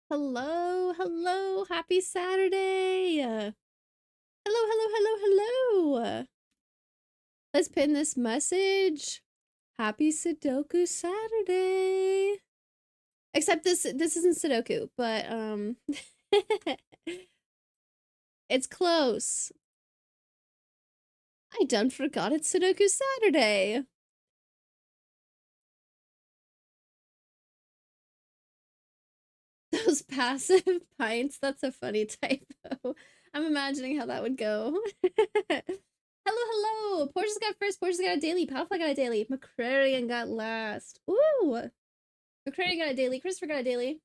Hello, hello, happy Saturday. Hello, hello, hello, hello. Let's pin this message. Happy Sudoku Saturday. Except this isn't Sudoku, but it's close. I done forgot it's Sudoku Saturday. Those passive pints, that's a funny typo. I'm imagining how that would go. Hello, hello! Portia's got first, Portia's got a daily, Powerful got a daily, McCrarian got last. Ooh! McCrarian got a daily, Christopher got a daily.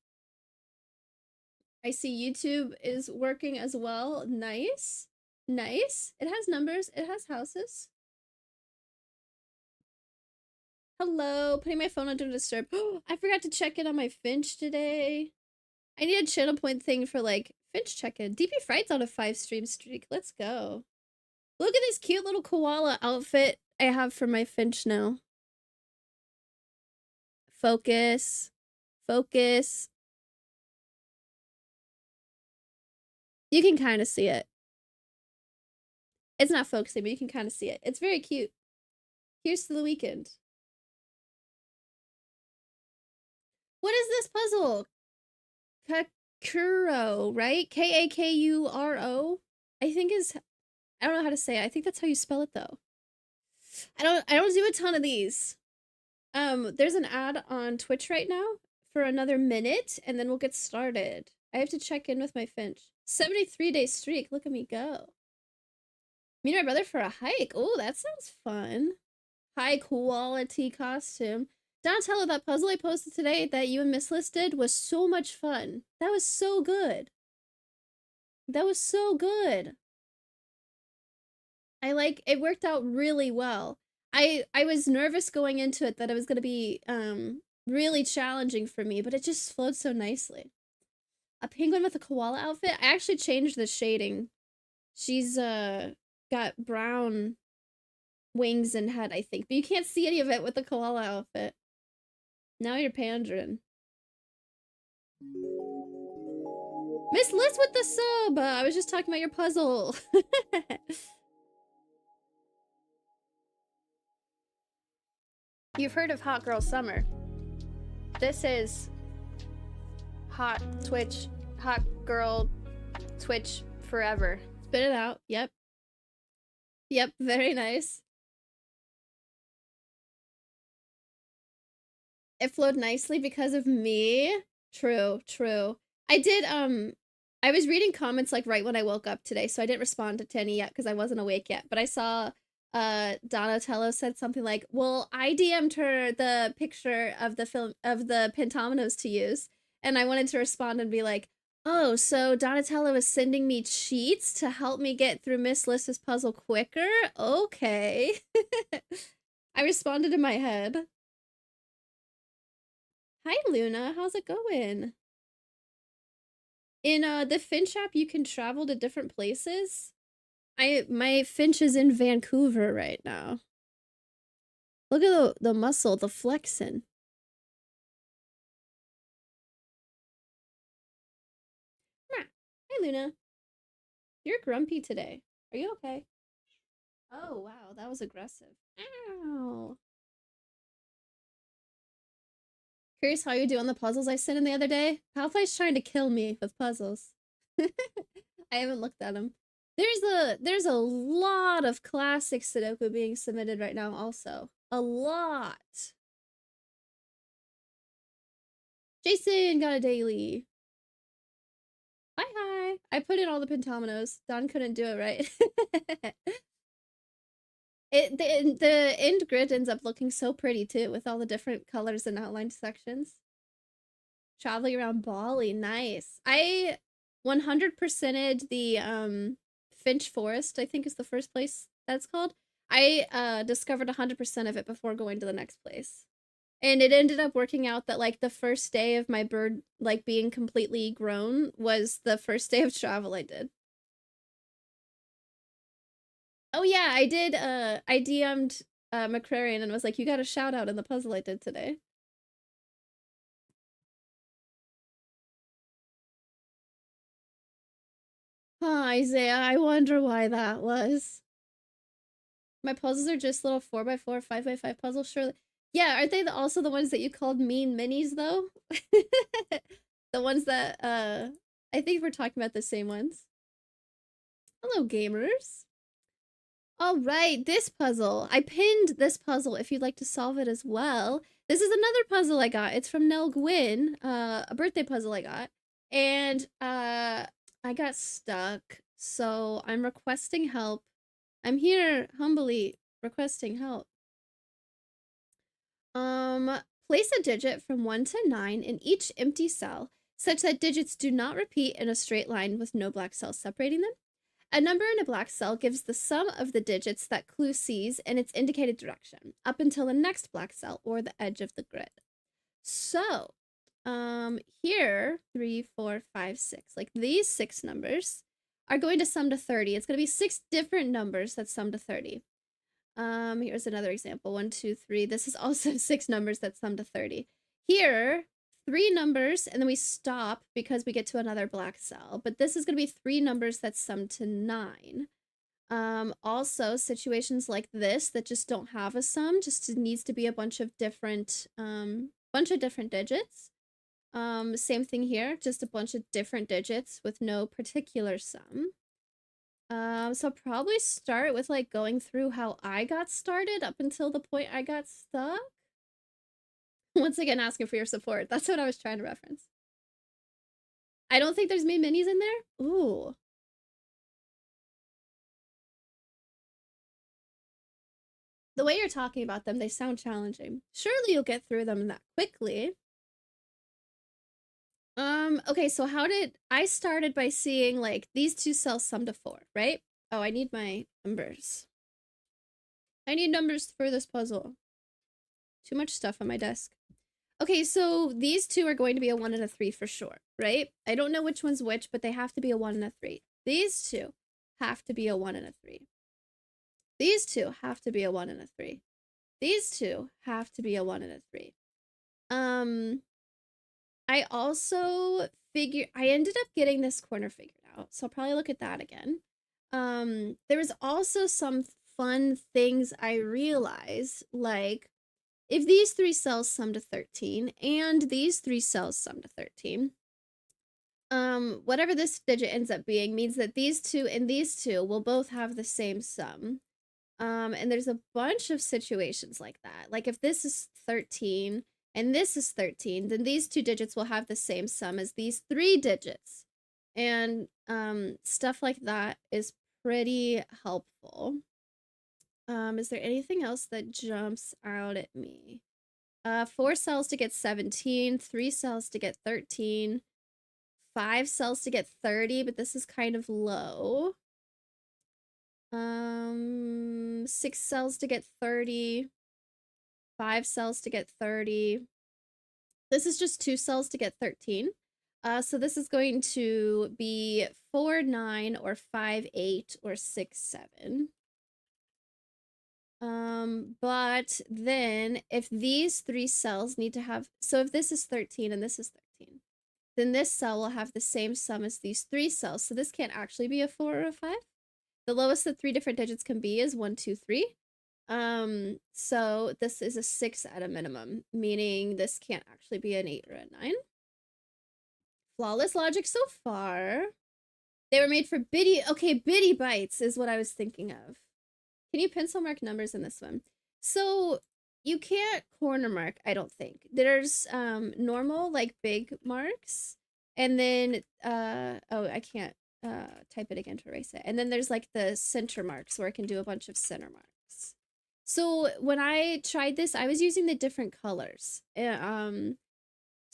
I see YouTube is working as well. Nice. Nice. It has numbers, it has houses. Hello, putting my phone on Do Not Disturb. I forgot to check in on my Finch today. I need a channel point thing for like Finch check-in. DP Fright's on a 5-stream streak. Let's go. Look at this cute little koala outfit I have for my Finch now. Focus. Focus. You can kind of see it. It's not focusing, but you can kind of see it. It's very cute. Here's to the weekend. What is this puzzle? Kakuro, right? Kakuro? I think is... I don't know how to say it. I think that's how you spell it, though. I don't do a ton of these. There's an ad on Twitch right now for another minute, and then we'll get started. I have to check in with my Finch. 73-day streak. Look at me go. Meet my brother for a hike. Oh, that sounds fun. High quality costume. Donatello, that puzzle I posted today that you and Miss Liz did was so much fun. That was so good. That was so good. It worked out really well. I was nervous going into it that it was going to be really challenging for me, but it just flowed so nicely. A penguin with a koala outfit? I actually changed the shading. She's got brown wings and head, I think, but you can't see any of it with the koala outfit. Now you're pandering. Miss Liz with the sub! I was just talking about your puzzle. You've heard of Hot Girl Summer. This is Hot Twitch, Hot Girl Twitch forever. Spit it out. Yep. Yep, very nice. It flowed nicely because of me. True, true. I did, I was reading comments like right when I woke up today, so I didn't respond to any yet because I wasn't awake yet, but I saw Donatello said something like, well, I DM'd her the picture of the film of the pentominoes to use, and I wanted to respond and be like, oh, so Donatello is sending me cheats to help me get through Miss Liz's puzzle quicker? Okay. I responded in my head. Hi, Luna. How's it going? In the Finch app, you can travel to different places. My Finch is in Vancouver right now. Look at the muscle, the flexing. Hi, Luna. You're grumpy today. Are you okay? Oh, wow. That was aggressive. Ow. Curious how you do on the puzzles I sent in the other day? Palfrey's trying to kill me with puzzles. I haven't looked at them. There's a lot of classic Sudoku being submitted right now also. A lot. Jason got a daily. Hi. I put in all the pentominoes. Don couldn't do it right. The end grid ends up looking so pretty too, with all the different colors and outlined sections. Traveling around Bali, nice. I 100%ed the Finch Forest, I think is the first place that's called. I discovered 100% of it before going to the next place. And it ended up working out that like the first day of my bird like being completely grown was the first day of travel I did. Oh yeah, I did I DM'd McCrarian and was like, you got a shout out in the puzzle I did today. Huh, Isaiah, I wonder why that was. My puzzles are just little 4x4, 5x5 puzzles, surely. Yeah, aren't they also the ones that you called mean minis, though? The ones that, I think we're talking about the same ones. Hello, gamers. All right, this puzzle. I pinned this puzzle if you'd like to solve it as well. This is another puzzle I got. It's from Nell Gwyn, a birthday puzzle I got. And I got stuck, so I'm requesting help. I'm here humbly requesting help. Place a digit from 1 to 9 in each empty cell, such that digits do not repeat in a straight line with no black cells separating them. A number in a black cell gives the sum of the digits that clue sees in its indicated direction, up until the next black cell or the edge of the grid. So, here, 3, 4, 5, 6, like these 6 numbers are going to sum to 30. It's going to be 6 different numbers that sum to 30. Here's another example. 1, 2, 3. This is also 6 numbers that sum to 30. Here, 3 numbers, and then we stop because we get to another black cell. But this is going to be 3 numbers that sum to 9. Also, situations like this that just don't have a sum, just needs to be a bunch of different digits. Same thing here, just a bunch of different digits with no particular sum. So I'll probably start with like going through how I got started up until the point I got stuck. Once again, asking for your support. That's what I was trying to reference. I don't think there's mean minis in there. Ooh. The way you're talking about them, they sound challenging. Surely you'll get through them that quickly. Okay, so how did I started by seeing like these 2 cells sum to 4, right? Oh, I need my numbers. I need numbers for this puzzle. Too much stuff on my desk. Okay, so these 2 are going to be a 1 and a 3 for sure, right? I don't know which one's which, but they have to be a 1 and a 3. These 2 have to be a 1 and a 3. These 2 have to be a 1 and a 3. These 2 have to be a 1 and a 3. I also I ended up getting this corner figured out, so I'll probably look at that again. There was also some fun things I realized, like if these 3 cells sum to 13 and these 3 cells sum to 13, whatever this digit ends up being means that these 2 and these 2 will both have the same sum. And there's a bunch of situations like that. Like if this is 13 and this is 13, then these 2 digits will have the same sum as these 3 digits. And stuff like that is pretty helpful. Is there anything else that jumps out at me? 4 cells to get 17, 3 cells to get 13, 5 cells to get 30, but this is kind of low. 6 cells to get 30, 5 cells to get 30. This is just 2 cells to get 13. So this is going to be 4, 9, or 5, 8, or 6, 7. But then if these 3 cells need to have, so if this is 13 and this is 13, then this cell will have the same sum as these 3 cells. So this can't actually be a 4 or a 5. The lowest that 3 different digits can be is 1, 2, 3. So this is a 6 at a minimum, meaning this can't actually be an 8 or a 9. Flawless logic so far. They were made for bitty. Okay, bitty bytes is what I was thinking of. Can you pencil mark numbers in this one? So you can't corner mark, I don't think. There's normal, like big marks, and then oh, I can't type it again to erase it. And then there's like the center marks where I can do a bunch of center marks. So when I tried this, I was using the different colors.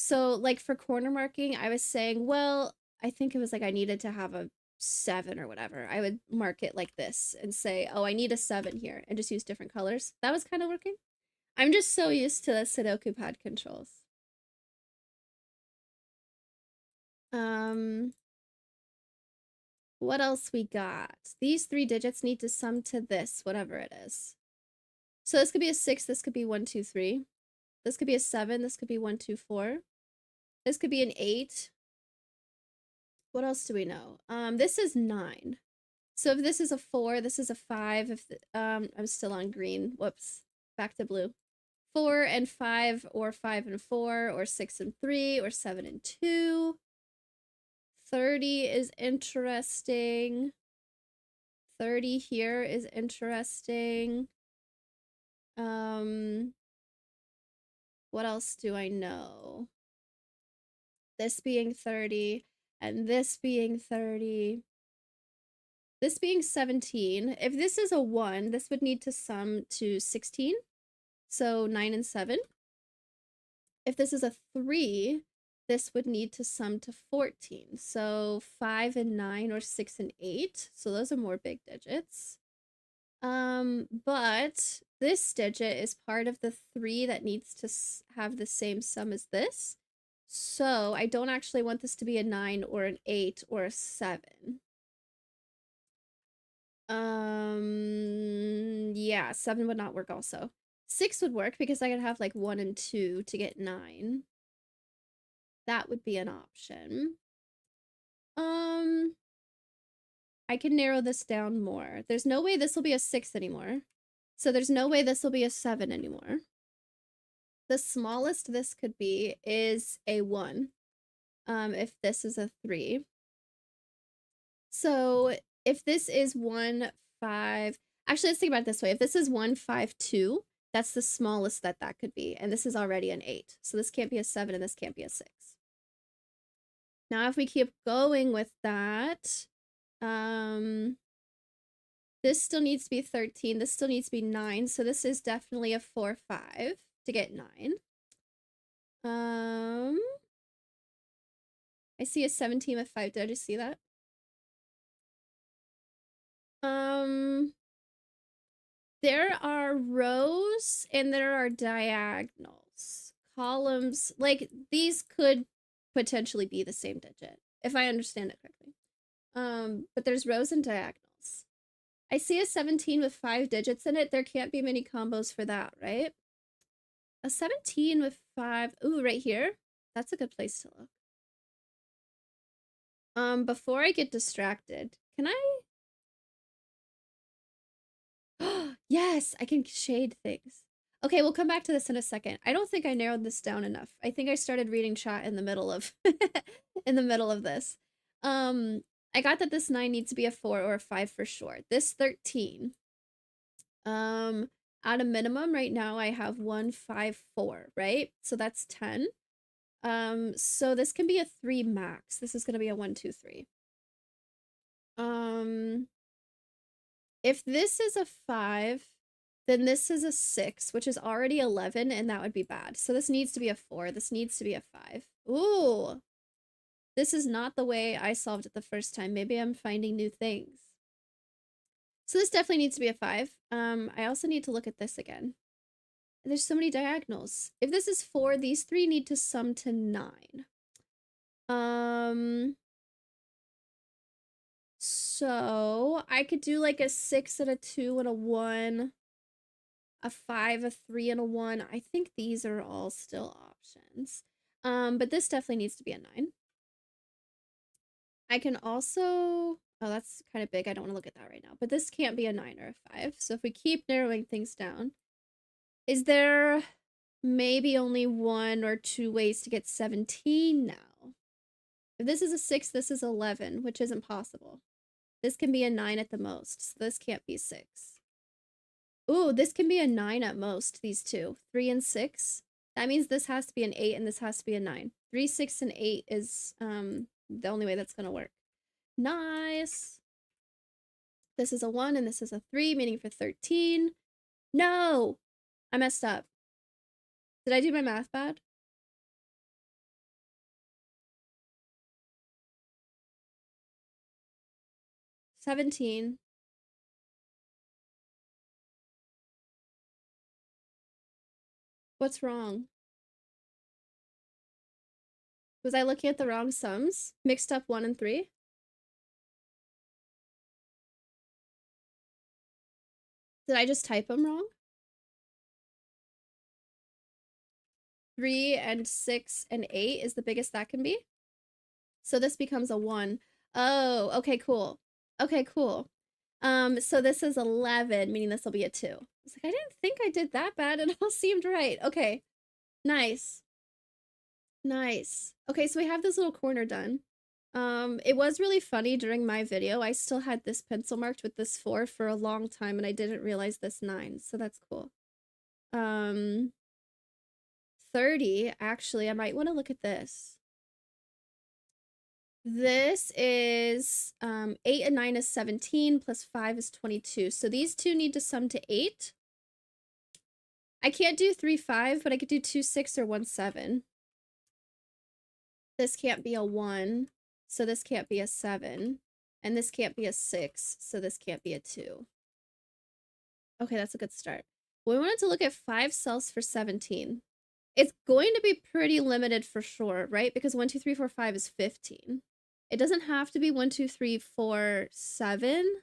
So like for corner marking, I was saying, well, I think it was like I needed to have a 7 or whatever. I would mark it like this and say, oh, I need a 7 here, and just use different colors. That was kind of working. I'm just so used to the Sudoku pad controls. What else we got? These 3 digits need to sum to this, whatever it is. So this could be a 6, this could be 1, 2, 3. This could be a 7, this could be 1, 2, 4. This could be an 8. What else do we know? This is 9. So if this is a 4, this is a 5. If I'm still on green. Whoops. Back to blue. 4 and 5, or 5 and 4, or 6 and 3, or 7 and 2. 30 is interesting. 30 here is interesting. What else do I know? This being 30 and this being 30. This being 17. If this is a 1, this would need to sum to 16. So 9 and 7. If this is a 3, this would need to sum to 14. So 5 and 9, or 6 and 8. So those are more big digits. But this digit is part of the 3 that needs to have the same sum as this. So I don't actually want this to be a 9 or an 8 or a 7. Yeah, 7 would not work also. 6 would work because I could have like 1 and 2 to get 9. That would be an option. I can narrow this down more. There's no way this will be a 6 anymore. So there's no way this will be a 7 anymore. The smallest this could be is a 1. If this is a 3. So if this is 1, 5, actually let's think about it this way. If this is 1, 5, 2, that's the smallest that could be, and this is already an 8. So this can't be a 7 and this can't be a 6. Now if we keep going with that, this still needs to be 13, this still needs to be 9, so this is definitely a 4, 5 to get 9. I see a 17 with 5. Did I just see that? There are rows and there are diagonals. Columns, like these could potentially be the same digit, if I understand it correctly. But there's rows and diagonals. I see a 17 with 5 digits in it. There can't be many combos for that, right? A 17 with 5, ooh, right here. That's a good place to look. Before I get distracted, can I? Yes, I can shade things. Okay, we'll come back to this in a second. I don't think I narrowed this down enough. I think I started reading chat in the middle of in the middle of this. I got that this 9 needs to be a 4 or a 5 for sure. This 13. At a minimum right now I have 1, 5, 4, right? So that's 10. So this can be a 3 max. This is gonna be a 1, 2, 3. If this is a 5, then this is a 6, which is already 11, and that would be bad. So this needs to be a 4. This needs to be a 5. Ooh. This is not the way I solved it the first time. Maybe I'm finding new things. So this definitely needs to be a 5. I also need to look at this again. There's so many diagonals. If this is 4, these 3 need to sum to 9. So I could do like a 6 and a 2 and a 1, a 5, a 3, and a 1. I think these are all still options. But this definitely needs to be a 9. I can also, oh, that's kind of big. I don't want to look at that right now. But this can't be a 9 or a 5. So if we keep narrowing things down, is there maybe only 1 or 2 ways to get 17 now? If this is a 6, this is 11, which isn't possible. This can be a 9 at the most, so this can't be 6. Ooh, this can be a 9 at most, these two. 3 and 6. That means this has to be an 8 and this has to be a 9. 3, 6, and 8 is the only way that's gonna work. Nice. This is a 1 and this is a 3, meaning for 13. No! I messed up. Did I do my math bad? $17. What's wrong? Was I looking at the wrong sums? Mixed up 1 and 3? Did I just type them wrong? 3 and 6 and 8 is the biggest that can be. So this becomes a 1. Oh, okay, cool. Okay, cool. So this is 11, meaning this will be a 2. It's like, I didn't think I did that bad. It all seemed right. Okay, nice. Nice. Okay, so we have this little corner done. It was really funny during my video. I still had this pencil marked with this 4 for a long time, and I didn't realize this 9, so that's cool. 30, actually, I might want to look at this. This is 8 and 9 is 17, plus 5 is 22. So these two need to sum to 8. I can't do 3, 5, but I could do 2, 6, or 1, 7. This can't be a 1, so this can't be a 7. And this can't be a 6, so this can't be a 2. Okay, that's a good start. We wanted to look at 5 cells for 17. It's going to be pretty limited for sure, right? Because 1, 2, 3, 4, 5 is 15. It doesn't have to be 1, 2, 3, 4, 7.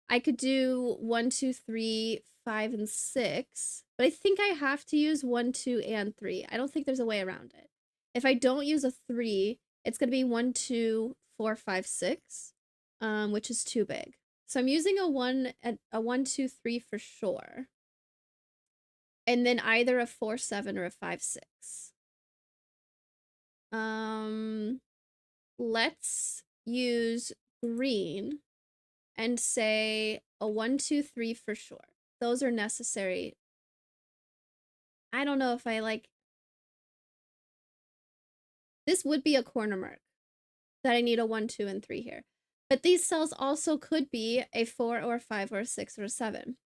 I could do 1, 2, 3, 5, and 6. But I think I have to use 1, 2, and 3. I don't think there's a way around it. If I don't use a 3, it's going to be 1, 2, 4, 5, 6, which is too big. So I'm using a 1, 2, 3 for sure. And then either a 4, 7, or a 5, 6. Let's use green and say a 1, 2, 3 for sure. Those are necessary. I don't know if I like... This would be a corner mark that I need a 1, 2, and 3 here. But these cells also could be a 4 or a 5 or a 6 or a 7.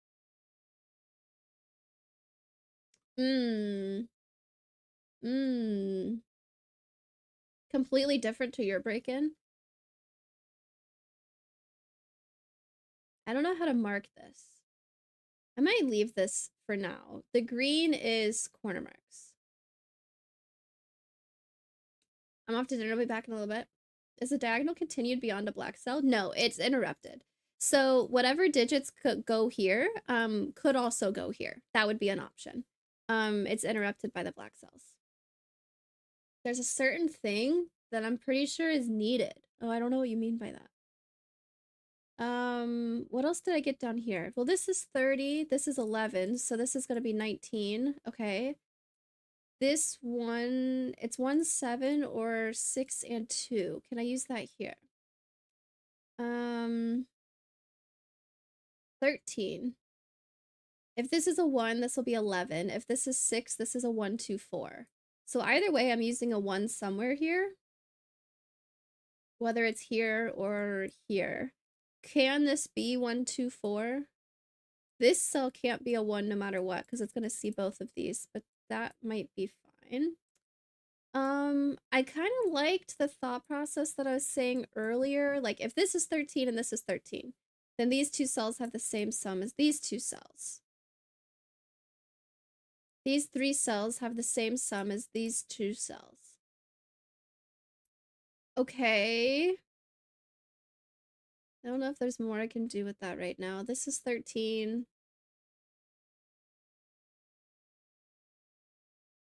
Completely different to your break-in. I don't know how to mark this. I might leave this for now. The green is corner marks. I'm off to dinner. I'll be back in a little bit. Is the diagonal continued beyond a black cell? No, it's interrupted. So whatever digits could go here, could also go here. That would be an option. It's interrupted by the black cells. There's a certain thing that I'm pretty sure is needed. Oh, I don't know what you mean by that. What else did I get down here? Well, this is 30, this is 11, so this is gonna be 19, okay. This one, it's 1, 7, or 6 and 2. Can I use that here? 13. If this is a 1, this will be 11. If this is 6, this is a 1, 2, 4. So either way, I'm using a 1 somewhere here. Whether it's here or here. Can this be 1, 2, 4? This cell can't be a 1 no matter what, because it's going to see both of these, but that might be fine. I kind of liked the thought process that I was saying earlier. Like, if this is 13 and this is 13, then these two cells have the same sum as these two cells. These 3 cells have the same sum as these 2 cells. Okay. I don't know if there's more I can do with that right now. This is 13.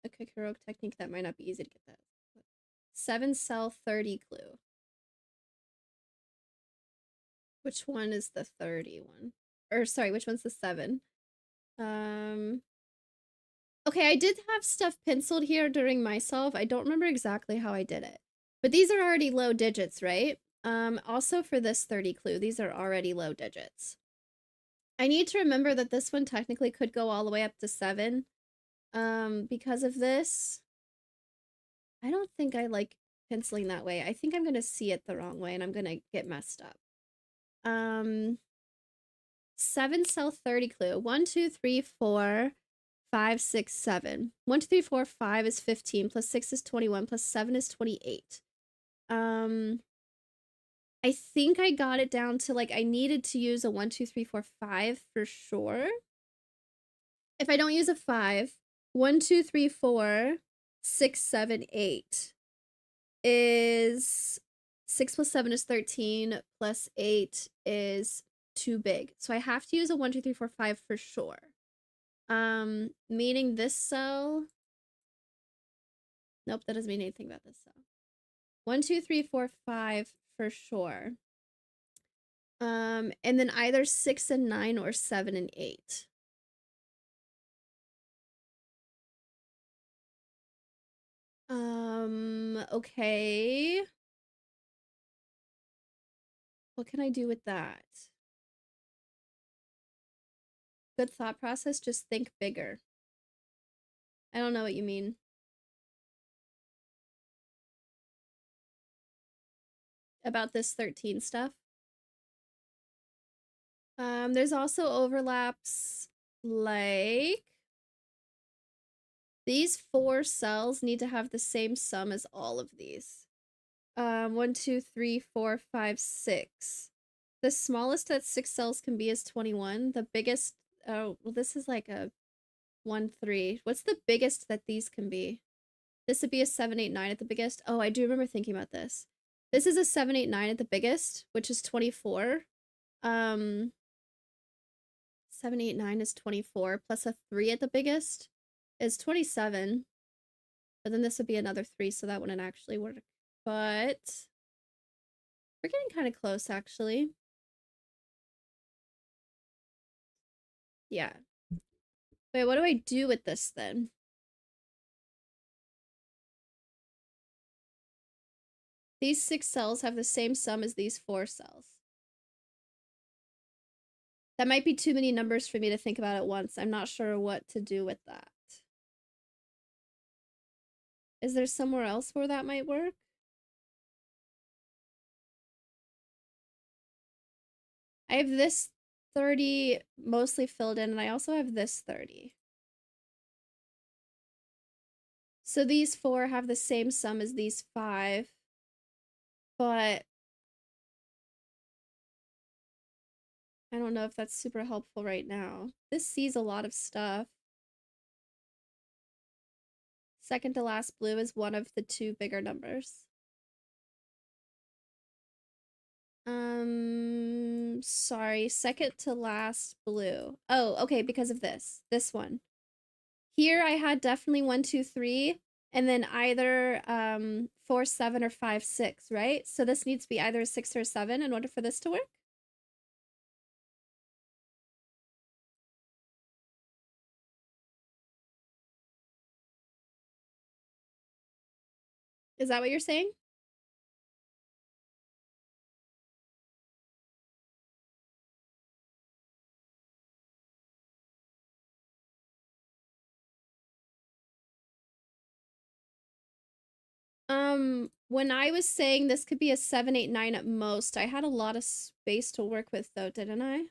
A Kikuroke technique, that might not be easy to get that. 7 cell 30 clue. Which one is the 30 one? Or sorry, which one's the 7? Okay, I did have stuff penciled here during my solve. I don't remember exactly how I did it. But these are already low digits, right? Also for this 30 clue, these are already low digits. I need to remember that this one technically could go all the way up to 7. Because of this. I don't think I like penciling that way. I think I'm gonna see it the wrong way and I'm gonna get messed up. 7 cell 30 clue. 1, 2, 3, 4, 5, 6, 7. 1, 2, 3, 4, 5 is 15, plus 6 is 21, plus 7 is 28. I think I got it down to, like, I needed to use a 1, 2, 3, 4, 5 for sure. If I don't use a 5, 1, 2, 3, 4, 6, 7, 8 is 6 plus 7 is 13, plus 8 is too big. So I have to use a 1, 2, 3, 4, 5 for sure. Meaning this cell. Nope, that doesn't mean anything about this cell. 1, 2, 3, 4, 5 for sure. And then either 6 and 9 or 7 and 8. Okay. What can I do with that? Good thought process, just think bigger. I don't know what you mean. About this 13 stuff. There's also overlaps like these 4 cells need to have the same sum as all of these. 1, 2, 3, 4, 5, 6. The smallest that 6 cells can be is 21. The biggest, oh, well, this is like a 1, 3. What's the biggest that these can be? This would be a 7, 8, 9 at the biggest. Oh, I do remember thinking about this. This is a 7, 8, 9 at the biggest, which is 24. 7, 8, 9 is 24, plus a 3 at the biggest is 27. But then this would be another 3, so that wouldn't actually work. But we're getting kind of close, actually. Yeah. Wait, what do I do with this then? These 6 cells have the same sum as these 4 cells. That might be too many numbers for me to think about at once. I'm not sure what to do with that. Is there somewhere else where that might work? I have this 30 mostly filled in, and I also have this 30. So these 4 have the same sum as these 5, but I don't know if that's super helpful right now. This sees a lot of stuff. Second to last blue is one of the 2 bigger numbers. Sorry, second to last blue. Oh, okay, because of this one. Here I had definitely 1, 2, 3, and then either 4, 7, or 5, 6, right? So this needs to be either a 6 or a 7 in order for this to work. Is that what you're saying? When I was saying this could be a 7, 8, 9 at most, I had a lot of space to work with though, didn't I?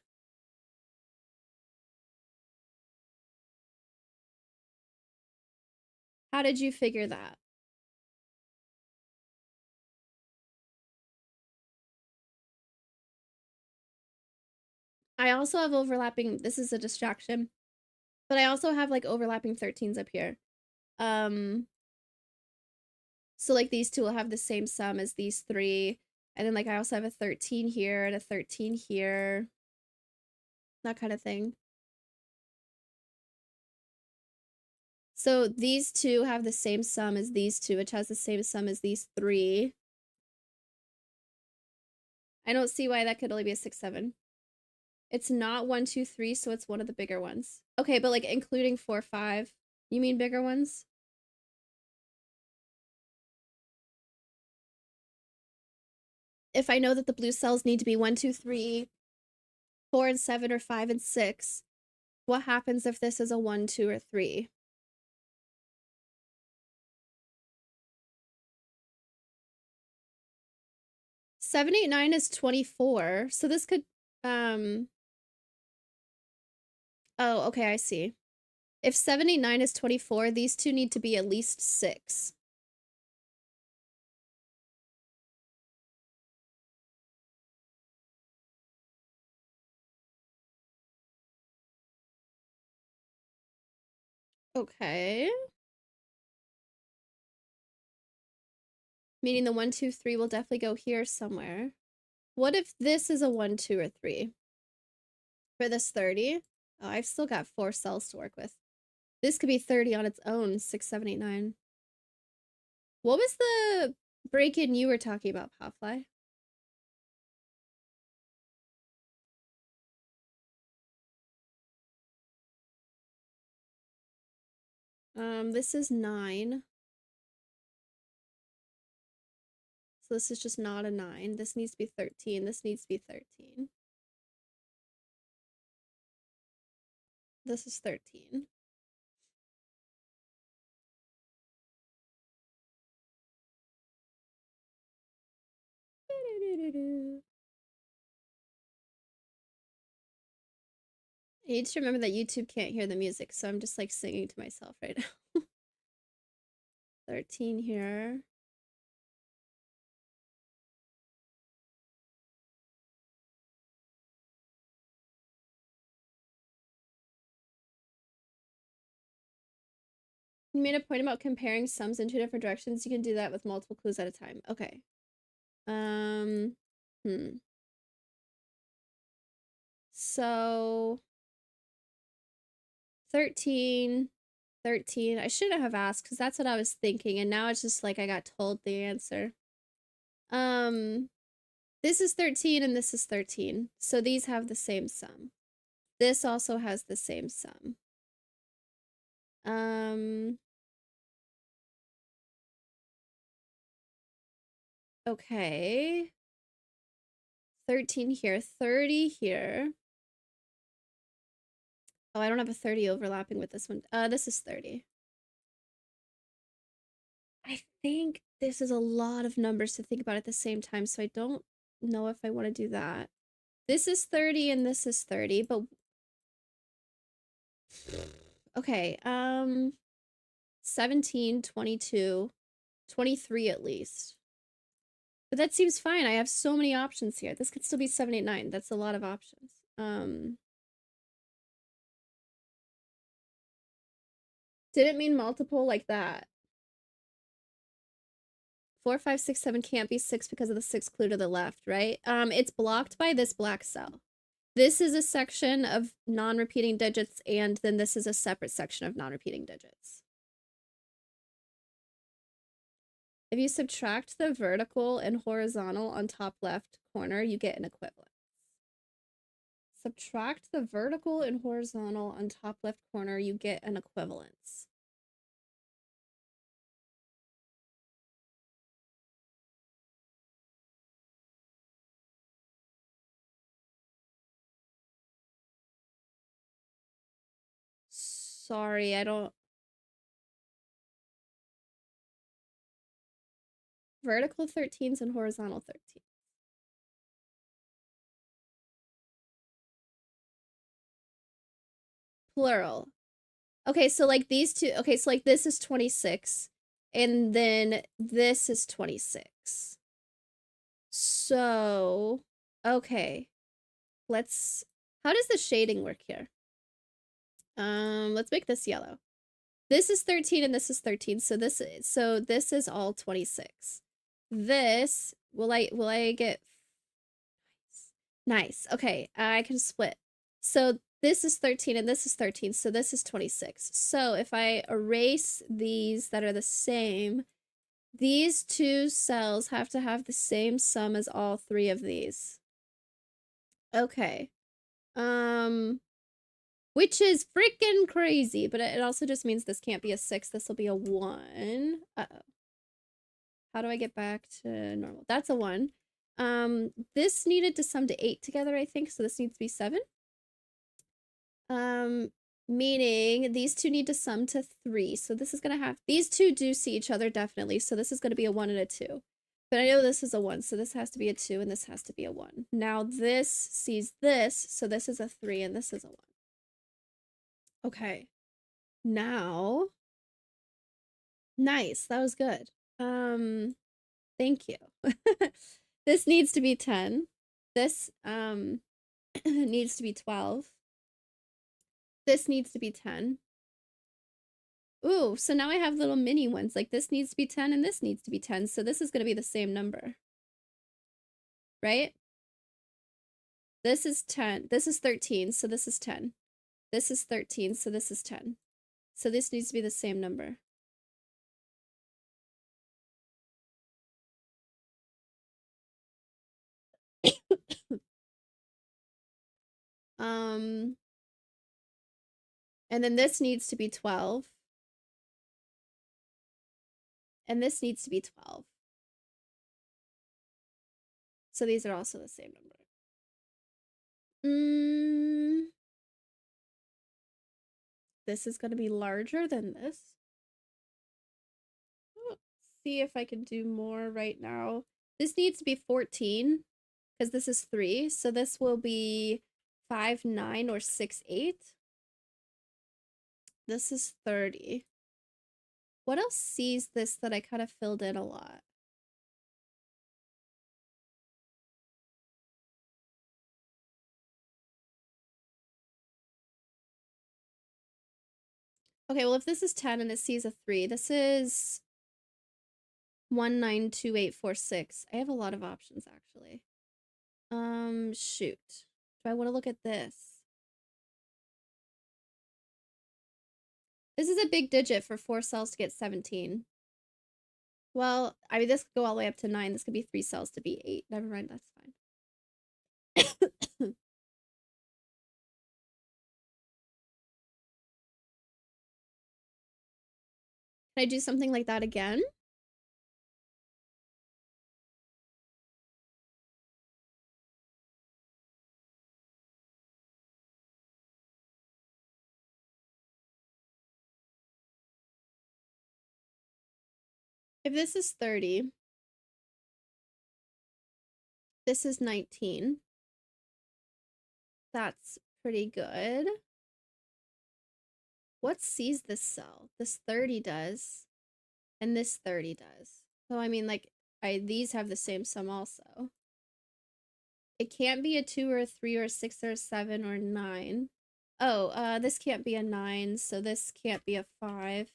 How did you figure that? I also have overlapping, this is a distraction, but I also have like overlapping 13s up here. So like these 2 will have the same sum as these 3. And then like I also have a 13 here and a 13 here. That kind of thing. So these 2 have the same sum as these 2, which has the same sum as these 3. I don't see why that could only be a 6, 7. It's not 1, 2, 3, so it's one of the bigger ones. Okay, but like including 4, 5. You mean bigger ones? If I know that the blue cells need to be 1, 2, 3, 4, and 7, or 5 and 6, what happens if this is a 1, 2, or 3? Seven, 8, 9 is 24, so this could, oh, okay, I see. If 7, 8, 9 is 24, these 2 need to be at least 6. Okay. Meaning the 1, 2, 3 will definitely go here somewhere. What if this is a 1, 2, or 3? For this 30? Oh, I've still got 4 cells to work with. This could be 30 on its own, 6, 7, 8, 9. What was the Break-In, you were talking about Pawfly. This is 9. So this is just not a 9. This needs to be 13. This needs to be 13. This is 13. I need to remember that YouTube can't hear the music, so I'm just like singing to myself right now. 13 here. You made a point about comparing sums in 2 different directions. You can do that with multiple clues at a time. Okay. So 13, 13. I shouldn't have asked because that's what I was thinking, and now it's just like I got told the answer. This is 13 and this is 13. So these have the same sum. This also has the same sum. Okay. 13 here, 30 here. Oh, I don't have a 30 overlapping with this one. This is 30. I think this is a lot of numbers to think about at the same time, so I don't know if I want to do that. This is 30 and this is 30, but okay, 17, 22, 23 at least. But that seems fine. I have so many options here. This could still be 7, 8, 9. That's a lot of options. Didn't mean multiple like that. 4, 5, 6, 7 can't be 6 because of the 6th clue to the left, right? It's blocked by this black cell. This is a section of non-repeating digits, and then this is a separate section of non-repeating digits. If you subtract the vertical and horizontal on top left corner, you get an equivalence. Subtract the vertical and horizontal on top left corner, you get an equivalence. Sorry, I don't... Vertical 13s and horizontal 13s. Plural. Okay, so like these two, okay, so like this is 26, and then this is 26. So, okay, how does the shading work here? Let's make this yellow. This is 13 and this is 13, so this is all 26. This, will I get, nice, okay, I can split. So this is 13 and this is 13, so this is 26. So if I erase these that are the same, these two cells have to have the same sum as all 3 of these. Okay. Which is freaking crazy, but it also just means this can't be a 6, this will be a 1. Uh-oh. How do I get back to normal? That's a 1. This needed to sum to 8 together, I think, so this needs to be 7. Meaning these two need to sum to 3. So this is gonna have, these two do see each other definitely. So this is gonna be a 1 and a 2. But I know this is a 1, so this has to be a 2 and this has to be a 1. Now this sees this, so this is a 3 and this is a 1. Okay. Now, nice, that was good. Thank you. This needs to be 10. This needs to be 12. This needs to be 10. Ooh, so now I have little mini ones. Like this needs to be 10 and this needs to be 10. So this is going to be the same number. Right? This is 10. This is 13. So this is 10. This is 13. So this is 10. So this needs to be the same number. And then this needs to be 12. And this needs to be 12. So these are also the same number. This is going to be larger than this. Let's see if I can do more right now. This needs to be 14 because this is 3. So this will be 5, 9, or 6, 8. This is 30. What else sees this that I kind of filled in a lot? Okay, well, if this is 10 and it sees a 3, this is 192846. I have a lot of options, actually. Shoot. Do I want to look at this? This is a big digit for 4 cells to get 17. Well, I mean, this could go all the way up to 9. This could be 3 cells to be 8. Never mind, that's fine. Can I do something like that again? If this is 30, this is 19. That's pretty good. What sees this cell? This 30 does, and this 30 does. So I mean, like, these have the same sum also. It can't be a 2 or a 3 or a 6 or a 7 or a 9. Oh, this can't be a 9, so this can't be a 5.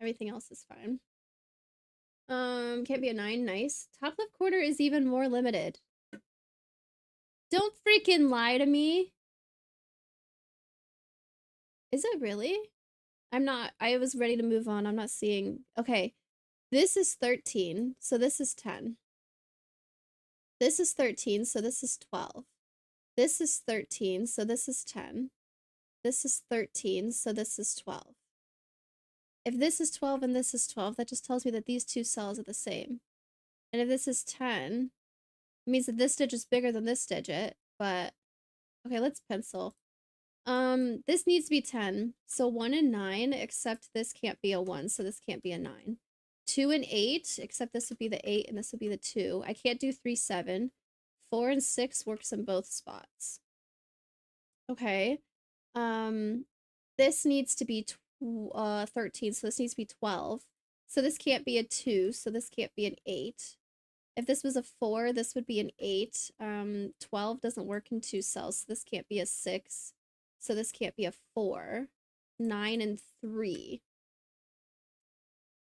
Everything else is fine. Can't be a 9, nice. Top left quarter is even more limited. Don't freaking lie to me. Is it really? I'm not, I was ready to move on. I'm not seeing, okay. This is 13, so this is 10. This is 13, so this is 12. This is 13, so this is 10. This is 13, so this is 12. If this is 12 and this is 12, that just tells me that these two cells are the same. And if this is 10, it means that this digit is bigger than this digit, but okay, let's pencil. This needs to be 10. So 1 and 9, except this can't be a 1, so this can't be a 9. 2 and 8, except this would be the 8 and this would be the 2. I can't do 3, 7. 4 and 6 works in both spots. Okay. This needs to be 13, so this needs to be 12. So this can't be a 2, so this can't be an 8. If this was a 4, this would be an 8. 12 doesn't work in 2 cells, so this can't be a 6. So this can't be a 4. 9 and 3.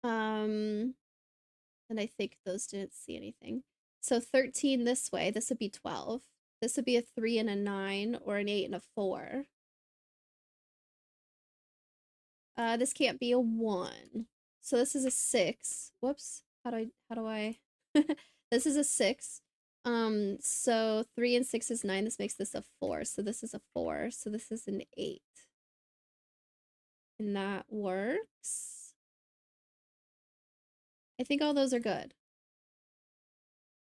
And I think those didn't see anything. So 13 this way, this would be 12. This would be a 3 and a 9, or an 8 and a 4. This can't be a 1. So this is a 6. Whoops. How do I This is a 6. So 3 and 6 is 9. This makes this a 4. So this is a 4. So this is an 8. And that works. I think all those are good.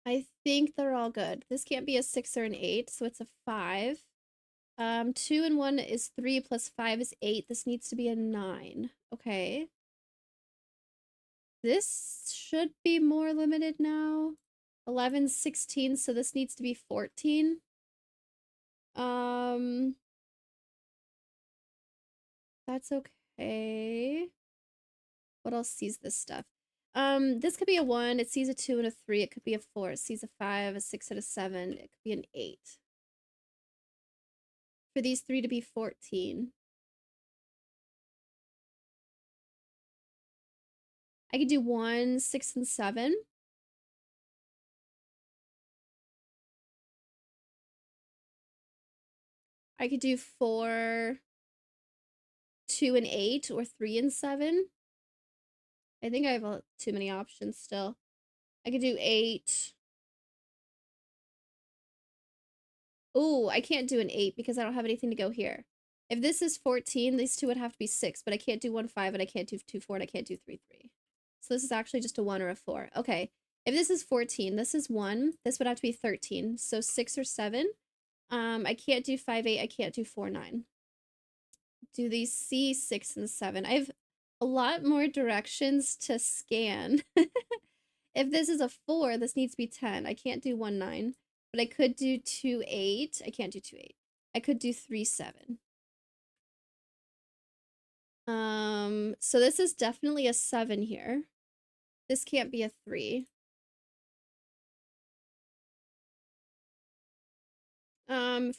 I think they're all good. This can't be a 6 or an 8, so it's a 5. 2 and 1 is 3 plus 5 is 8. This needs to be a 9. Okay. This should be more limited now. 11, 16, so this needs to be 14. That's okay. What else sees this stuff? This could be a 1. It sees a 2 and a 3. It could be a 4. It sees a 5, a 6, and a 7. It could be an 8. For these 3 to be 14. I could do 1, 6, and 7. I could do 4, 2, and 8, or 3 and 7. I think I have too many options still. I could do 8. Oh, I can't do an 8 because I don't have anything to go here. If this is 14, these two would have to be 6, but I can't do 1, 5, and I can't do 2, 4, and I can't do 3, 3. So this is actually just a 1 or a 4. Okay. If this is 14, this is 1. This would have to be 13. So 6 or 7. I can't do 5, 8. I can't do 4, 9. Do these C, 6, and 7? I have a lot more directions to scan. If this is a 4, this needs to be 10. I can't do 1, 9. But I could do 2, 8. I can't do 2, 8. I could do 3, 7. So this is definitely a 7 here. This can't be a 3.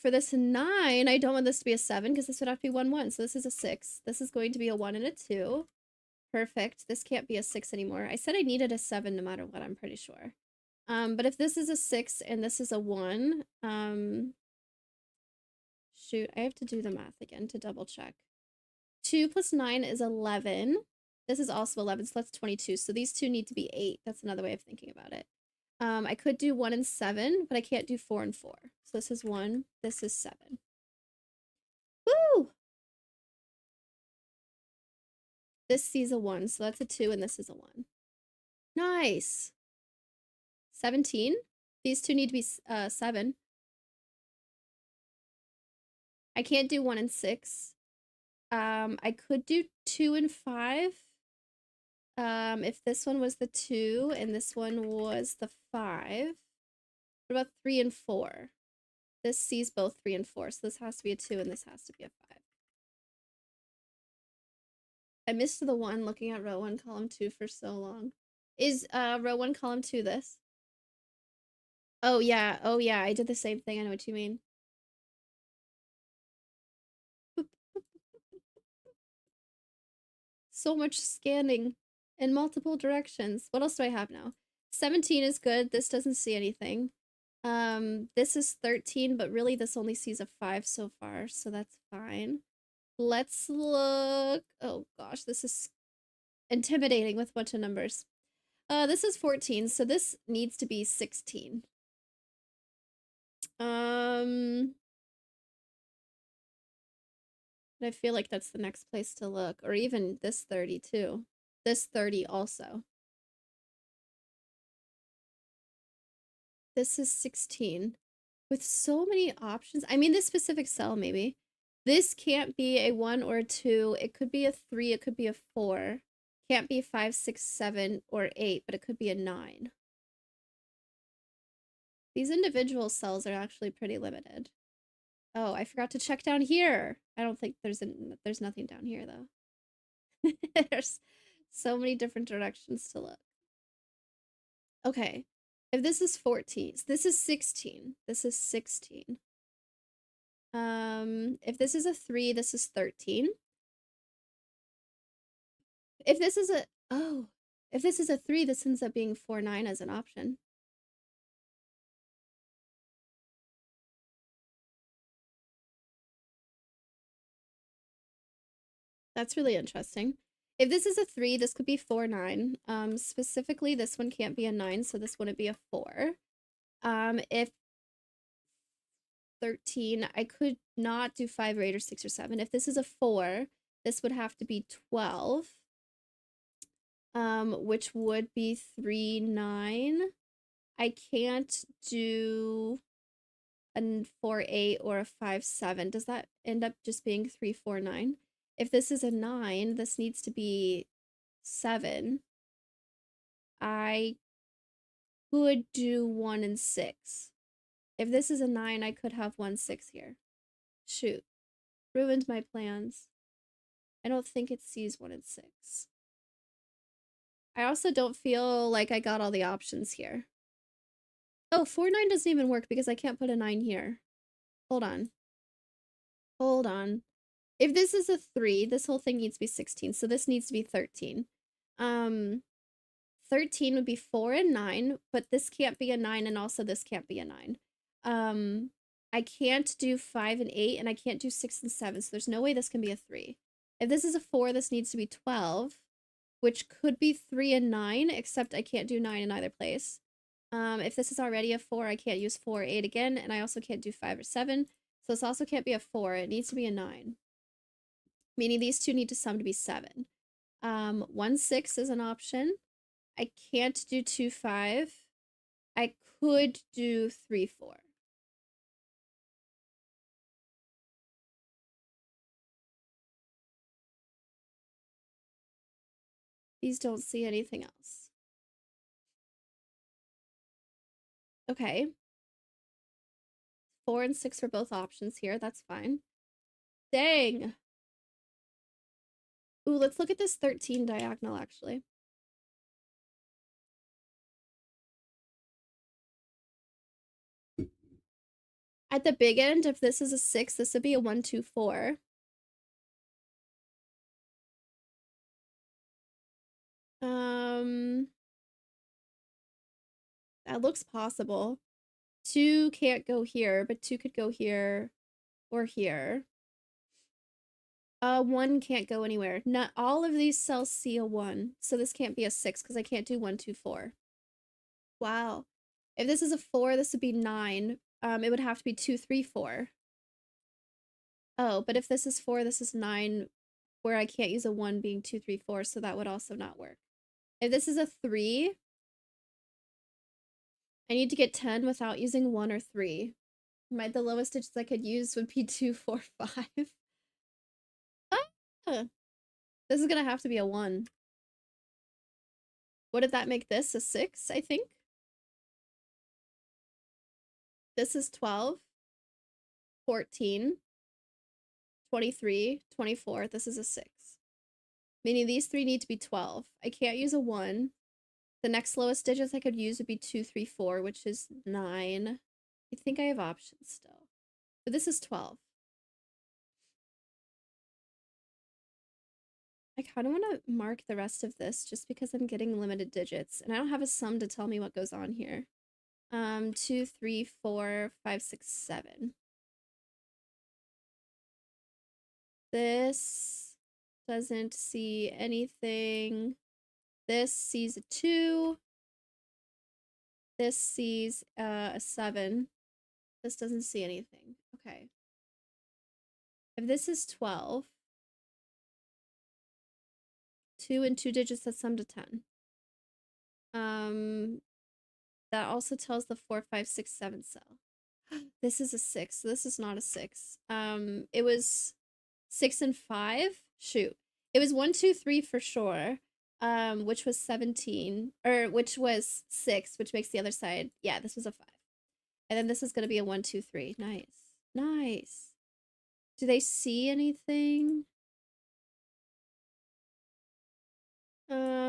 For this 9, I don't want this to be a 7 because this would have to be 1, 1. So this is a 6. This is going to be a 1 and a 2. Perfect. This can't be a 6 anymore. I said I needed a 7 no matter what, I'm pretty sure. But if this is a 6 and this is a 1, shoot, I have to do the math again to double check. 2 plus 9 is 11. This is also 11, so that's 22. So these two need to be 8. That's another way of thinking about it. I could do 1 and 7, but I can't do 4 and 4. So this is 1, this is 7. Woo! This C's a 1, so that's a 2, and this is a 1. Nice! 17. These two need to be 7. I can't do 1 and 6. I could do 2 and 5. If this one was the 2 and this one was the 5. What about 3 and 4? This sees both 3 and 4, so this has to be a 2 and this has to be a 5. I missed the 1 looking at row 1, column 2 for so long. Is row 1, column 2 this? Oh yeah, I did the same thing, I know what you mean. So much scanning in multiple directions. What else do I have now? 17 is good. This doesn't see anything. This is 13, but really this only sees a 5 so far, so that's fine. Let's look. Oh gosh, this is intimidating with a bunch of numbers. This is 14, so this needs to be 16. I feel like that's the next place to look, or even this 30 too. This 30 also. This is 16. With so many options. I mean, this specific cell, maybe. This can't be a 1 or a 2. It could be a 3. It could be a 4. Can't be 5, 6, 7, or 8, but it could be a 9. These individual cells are actually pretty limited. Oh, I forgot to check down here. I don't think there's nothing down here, though. There's so many different directions to look. Okay. If this is 14, this is 16. This is 16. If this is a 3, this is 13. If this is a, oh, if this is a 3, this ends up being 4, 9 as an option. That's really interesting. If this is a 3, this could be 4, 9. Specifically, this one can't be a 9, so this wouldn't be a 4. If 13, I could not do 5 or 8 or 6 or 7. If this is a 4, this would have to be 12. Which would be 3, 9. I can't do a 4, 8 or a 5, 7. Does that end up just being 3, 4, 9? If this is a 9, this needs to be 7. I could do 1 and 6. If this is a 9, I could have 1, 6 here. Shoot. Ruined my plans. I don't think it sees 1 and 6. I also don't feel like I got all the options here. Oh, 4, 9 doesn't even work because I can't put a 9 here. Hold on. Hold on. If this is a 3, this whole thing needs to be 16, so this needs to be 13. 13 would be 4 and 9, but this can't be a 9, and also this can't be a 9. I can't do 5 and 8, and I can't do 6 and 7, so there's no way this can be a 3. If this is a 4, this needs to be 12, which could be 3 and 9, except I can't do 9 in either place. If this is already a 4, I can't use 4 or 8 again, and I also can't do 5 or 7. So this also can't be a 4. It needs to be a 9. Meaning these two need to sum to be 7. 1, 6 is an option. I can't do 2, 5. I could do 3, 4. These don't see anything else. Okay. 4 and 6 are both options here. That's fine. Dang. Ooh, let's look at this 13 diagonal, actually. At the big end, if this is a 6, this would be a 1, 2, 4. That looks possible. 2 can't go here, but 2 could go here or here. 1 can't go anywhere. Not all of these cells see a 1, so this can't be a 6 because I can't do 1, 2, 4. Wow. If this is a 4, this would be 9. It would have to be 2, 3, 4. Oh, but if this is 4, this is 9, where I can't use a 1 being 2, 3, 4, so that would also not work. If this is a 3, I need to get 10 without using 1 or 3. The lowest digits I could use would be 2, 4, 5. Ah, this is gonna have to be a 1. What did that make this? A 6, I think? This is 12, 14, 23, 24. This is a 6. Meaning these three need to be 12. I can't use a 1. The next lowest digits I could use would be 2, 3, 4, which is 9. I think I have options still. But this is 12. I kind of want to mark the rest of this just because I'm getting limited digits. And I don't have a sum to tell me what goes on here. 2, 3, 4, 5, 6, 7. This doesn't see anything. This sees a 2. This sees a 7. This doesn't see anything. Okay. If this is 12, 2 and 2 digits that sum to 10. That also tells the 4, 5, 6, 7 cell. This is a 6. So this is not a 6. It was 6 and 5. Shoot. It was 1, 2, 3 for sure. Which was 17, or which was 6, which makes the other side. Yeah, this was a 5. And then this is going to be a 1, 2, 3. Nice. Nice. Do they see anything?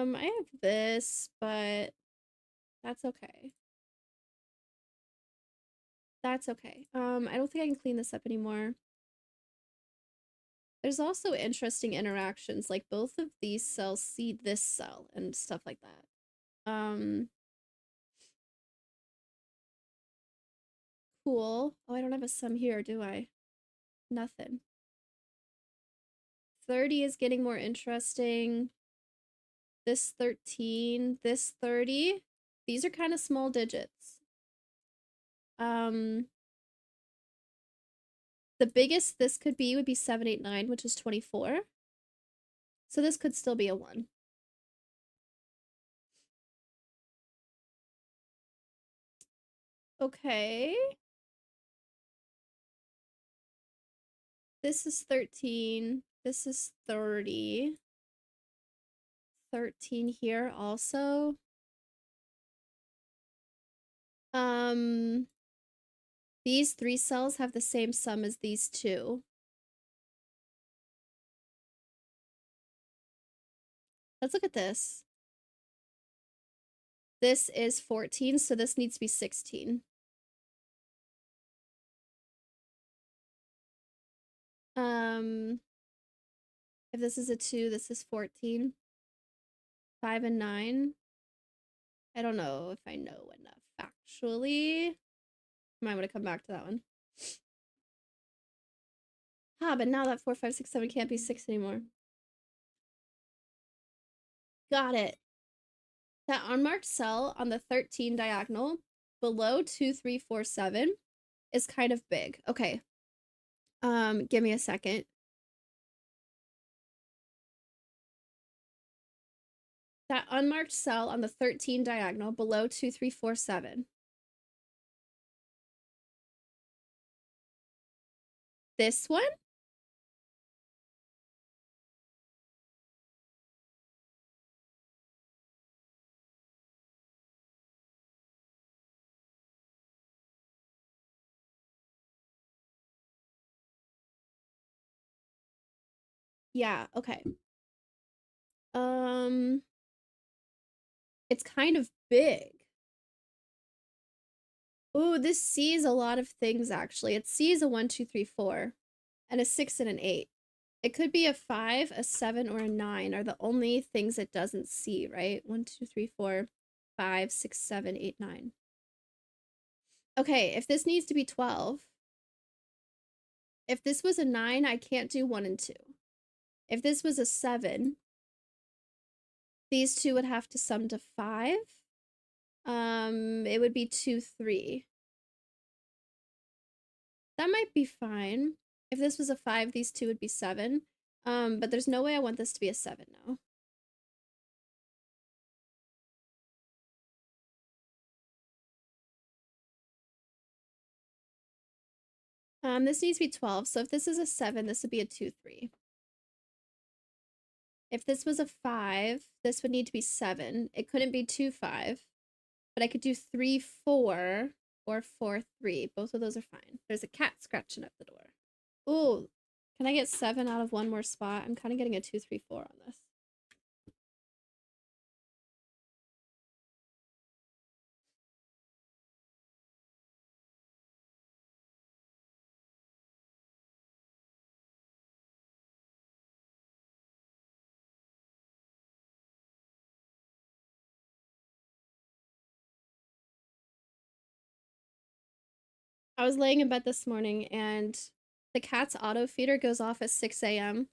I have this, but that's okay. That's okay. I don't think I can clean this up anymore. There's also interesting interactions, like both of these cells see this cell and stuff like that. Cool. Oh, I don't have a sum here, do I? Nothing. 30 is getting more interesting. This 13, this 30. These are kind of small digits. The biggest this could be would be 7, 8, 9, which is 24. So this could still be a 1. Okay. This is 13. This is 30. 13 here also. These 3 cells have the same sum as these 2. Let's look at this. This is 14, so this needs to be 16. If this is a 2, this is 14. 5 and 9. I don't know if I know enough actually. I might want to come back to that one. Ah, but now that 4, 5, 6, 7 can't be 6 anymore. Got it. That unmarked cell on the 13 diagonal below 2347 is kind of big. Okay. Give me a second. That unmarked cell on the 13 diagonal below 2347. This one? Yeah, okay. It's kind of big. Ooh, this sees a lot of things actually. It sees a 1, 2, 3, 4, and a 6 and an 8. It could be a 5, a 7, or a 9 are the only things it doesn't see, right? 1, 2, 3, 4, 5, 6, 7, 8, 9. Okay, if this needs to be 12, if this was a 9, I can't do 1 and 2. If this was a 7, these two would have to sum to 5. It would be 2, 3. That might be fine. If this was a 5, these two would be 7. But there's no way I want this to be a 7 now. This needs to be 12. So if this is a 7, this would be a 2, 3. If this was a 5, this would need to be 7. It couldn't be 2, 5. But I could do 3, 4, or 4, 3. Both of those are fine. There's a cat scratching at the door. Ooh, can I get 7 out of one more spot? I'm kind of getting a 2, 3, 4 on this. I was laying in bed this morning and the cat's auto feeder goes off at 6 a.m.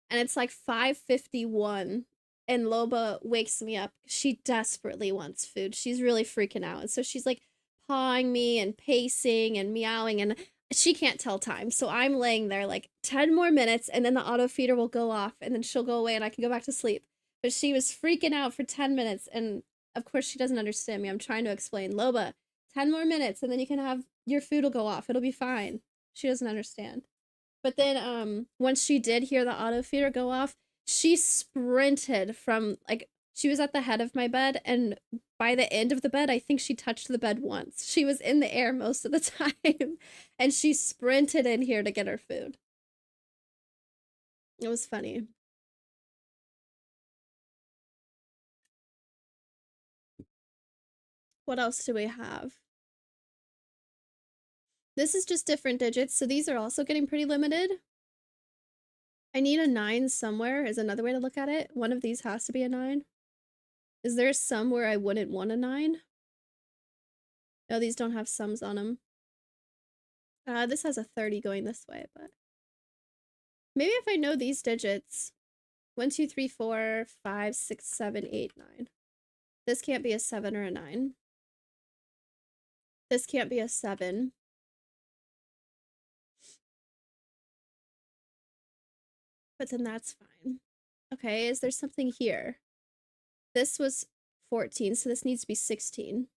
and it's like 5:51 and Loba wakes me up. She desperately wants food. She's really freaking out. And so she's like pawing me and pacing and meowing and she can't tell time. So I'm laying there like 10 more minutes and then the auto feeder will go off and then she'll go away and I can go back to sleep. But she was freaking out for 10 minutes and of course she doesn't understand me. I'm trying to explain, Loba, 10 more minutes and then you can have your food will go off. It'll be fine. She doesn't understand. But then once she did hear the auto feeder go off, she sprinted from like she was at the head of my bed and by the end of the bed, I think she touched the bed once. She was in the air most of the time and she sprinted in here to get her food. It was funny. What else do we have? This is just different digits, so these are also getting pretty limited. I need a 9 somewhere is another way to look at it. One of these has to be a 9. Is there some where I wouldn't want a 9? No, these don't have sums on them. This has a 30 going this way, but maybe if I know these digits, 1, 2, 3, 4, 5, 6, 7, 8, 9. This can't be a 7 or a 9. This can't be a 7. But then that's fine. Okay, is there something here? This was 14, so this needs to be 16.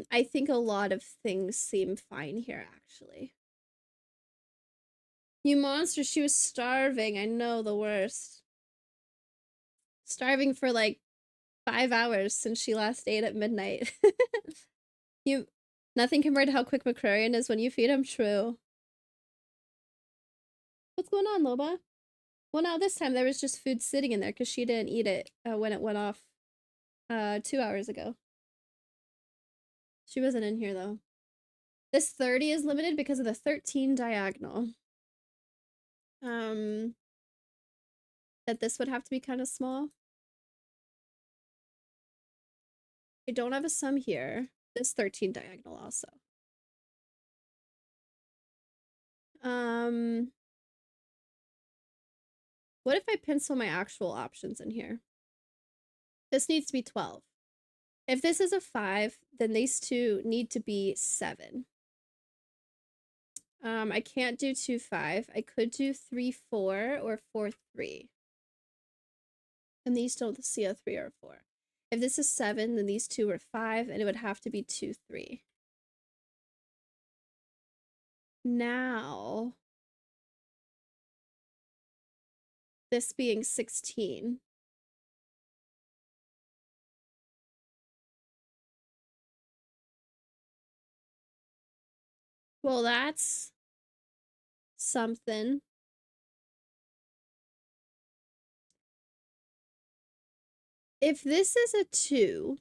I think a lot of things seem fine here, actually. You monster, she was starving. I know, the worst. Starving for like 5 hours since she last ate at midnight. Nothing compared to how quick McCrarian is when you feed him. True. What's going on, Loba? Well, now this time there was just food sitting in there because she didn't eat it when it went off 2 hours ago. She wasn't in here though. This 30 is limited because of the 13 diagonal. That this would have to be kind of small. I don't have a sum here. This 13 diagonal also. What if I pencil my actual options in here? This needs to be 12. If this is a 5, then these two need to be 7. I can't do 2, 5. I could do 3, 4, or 4, 3. And these don't see a 3 or a 4. If this is 7, then these two are 5, and it would have to be 2, 3. Now, this being 16. Well, that's something. If this is a 2,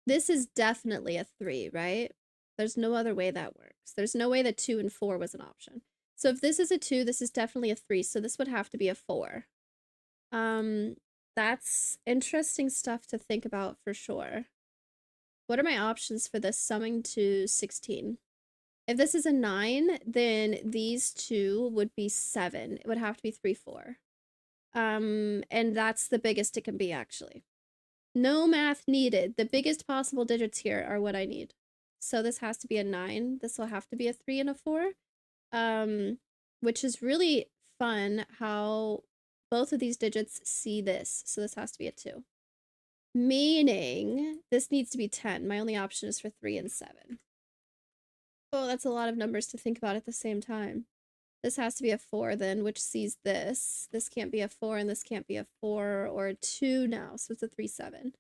this is definitely a 3, right? There's no other way that works. There's no way that 2 and 4 was an option. So if this is a 2, this is definitely a 3, so this would have to be a 4. That's interesting stuff to think about for sure. What are my options for this summing to 16? If this is a 9, then these two would be 7. It would have to be 3, 4. And that's the biggest it can be, actually. No math needed. The biggest possible digits here are what I need. So this has to be a 9. This will have to be a 3 and a 4. Which is really fun how both of these digits see this. So this has to be a 2. Meaning this needs to be 10. My only option is for 3 and 7. Oh, that's a lot of numbers to think about at the same time. This has to be a 4 then, which sees this. This can't be a 4, and this can't be a 4 or a 2 now, so it's a 3, 7.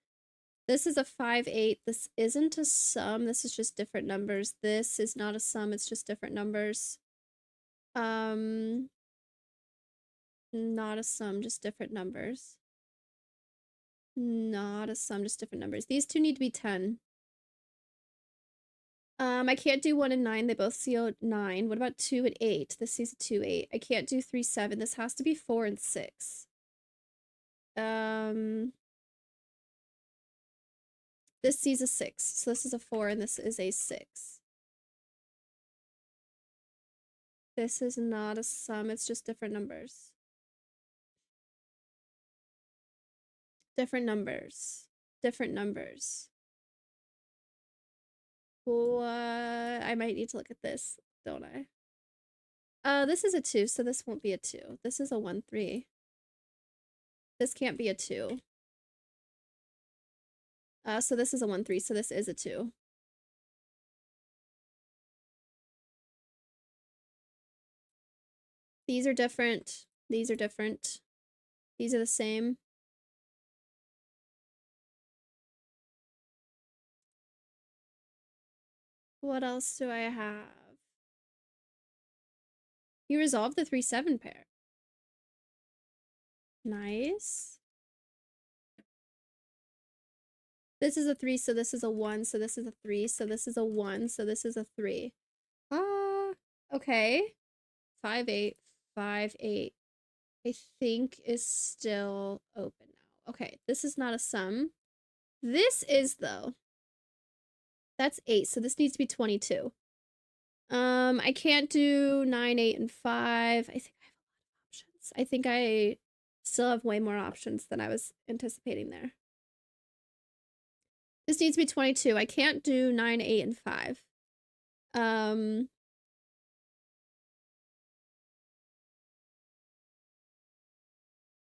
This is a 5, 8. This isn't a sum. This is just different numbers. This is not a sum. It's just different numbers. Not a sum, just different numbers. Not a sum, just different numbers. These two need to be 10. I can't do 1 and 9. They both see a 9. What about 2 and 8? This sees a 2, 8. I can't do 3, 7. This has to be 4 and 6. This sees a 6. So this is a 4 and this is a 6. This is not a sum. It's just different numbers. Different numbers. Different numbers. What? I might need to look at this, don't I? This is a 2, so this won't be a 2. This is a 1, 3. This can't be a 2. So this is a 1, 3, so this is a 2. These are different. These are different. These are the same. What else do I have? You resolved the 3, 7 pair. Nice. This is a 3, so this is a 1, so this is a 3, so this is a 1, so this is a 3. Okay. 5, 8, 5, 8. I think is still open now. Okay, this is not a sum. This is, though. That's 8, so this needs to be 22. I can't do 9, 8, and 5. I think I have a lot of options. I think I still have way more options than I was anticipating there. This needs to be 22. I can't do 9, 8, and 5.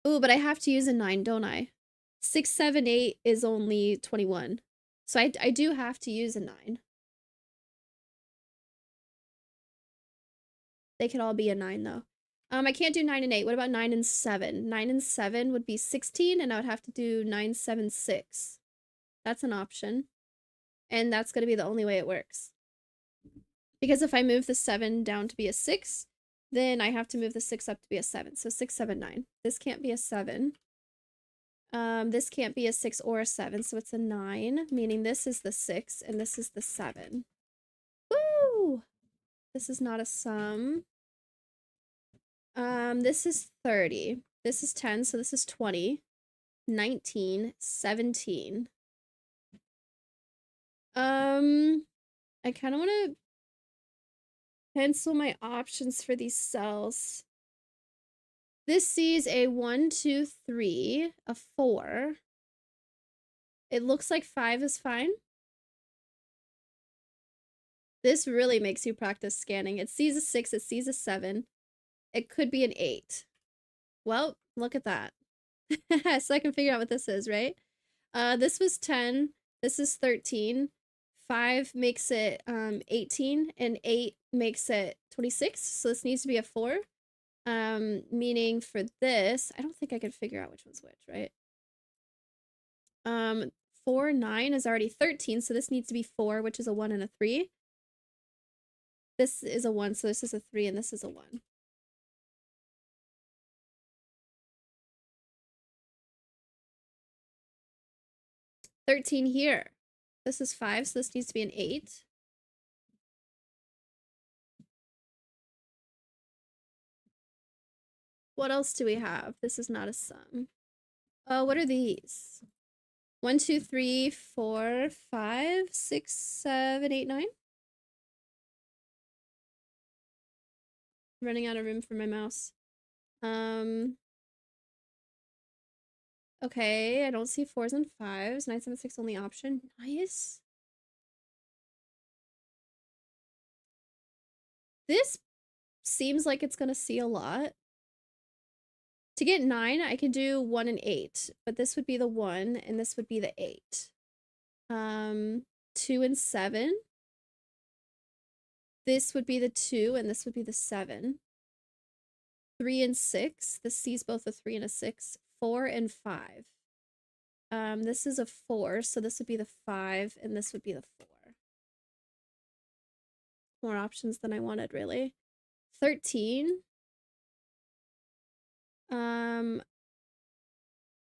Ooh, but I have to use a 9, don't I? 6, 7, 8 is only 21. So I do have to use a 9. They could all be a 9, though. I can't do 9 and 8. What about 9 and 7? 9 and 7 would be 16, and I would have to do 9, 7, 6. That's an option. And that's going to be the only way it works. Because if I move the 7 down to be a 6, then I have to move the 6 up to be a 7. So 6, 7, 9. This can't be a 7. This can't be a 6 or a 7, so it's a 9, meaning this is the 6, and this is the 7. Woo! This is not a sum. This is 30. This is 10, so this is 20. 19, 17. I kind of want to pencil my options for these cells. This sees a 1, 2, 3, a 4. It looks like 5 is fine. This really makes you practice scanning. It sees a 6, it sees a 7. It could be an 8. Well, look at that. So I can figure out what this is, right? This was 10. This is 13. 5 makes it 18, and 8 makes it 26. So this needs to be a 4. Meaning for this, I don't think I could figure out which one's which, right? 4, 9 is already 13, so this needs to be 4, which is a 1 and a 3. This is a 1, so this is a 3, and this is a 1. $13 here. This is 5, so this needs to be an 8. What else do we have? This is not a sum. Oh, what are these? 1, 2, 3, 4, 5, 6, 7, 8, 9. Running out of room for my mouse. Okay, I don't see 4s and 5s. 9, 7, 6 only option. Nice. This seems like it's gonna see a lot. To get 9, I can do 1 and 8, but this would be the 1, and this would be the 8. 2 and 7. This would be the 2, and this would be the 7. 3 and 6. This sees both a 3 and a 6. 4 and 5. This is a 4, so this would be the 5, and this would be the 4. More options than I wanted, really. 13.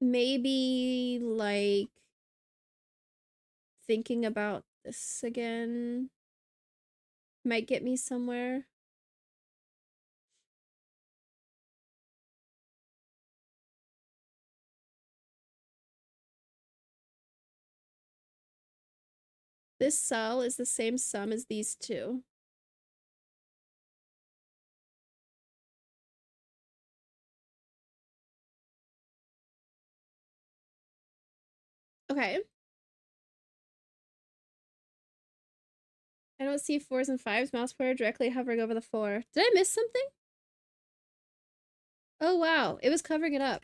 Maybe, like, thinking about this again might get me somewhere. This cell is the same sum as these two. Okay. I don't see 4s and 5s. Mouse pointer directly hovering over the 4. Did I miss something? Oh, wow. It was covering it up.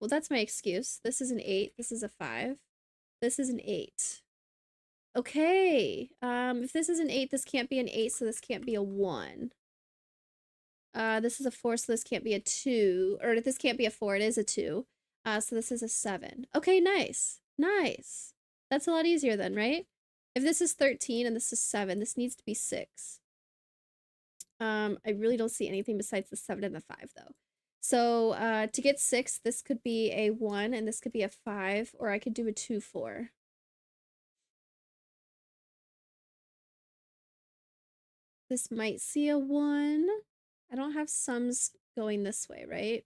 Well, that's my excuse. This is an 8. This is a 5. This is an 8. Okay. If this is an 8, this can't be an 8, so this can't be a 1. This is a 4, so this can't be a 2. Or this can't be a 4, it is a 2. So this is a 7. Okay, nice. Nice. That's a lot easier then, right? If this is 13 and this is 7, this needs to be 6. I really don't see anything besides the 7 and the 5, though. So, to get 6, this could be a 1, and this could be a 5, or I could do a 2, 4. This might see a 1. I don't have sums going this way, right?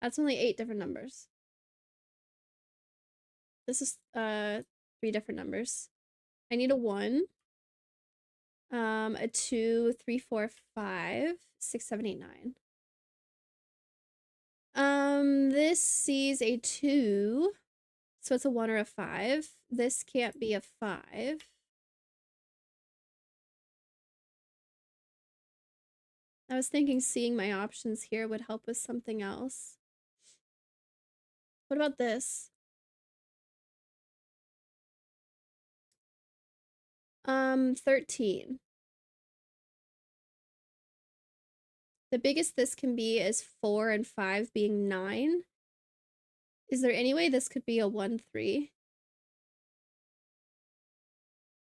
That's only 8 different numbers. This is 3 different numbers. I need a 1, a 2, 3, 4, 5, 6, 7, 8, 9. This sees a 2, so it's a 1 or a 5. This can't be a 5. I was thinking seeing my options here would help with something else. What about this? 13. The biggest this can be is 4 and 5 being 9. Is there any way this could be a 1, 3?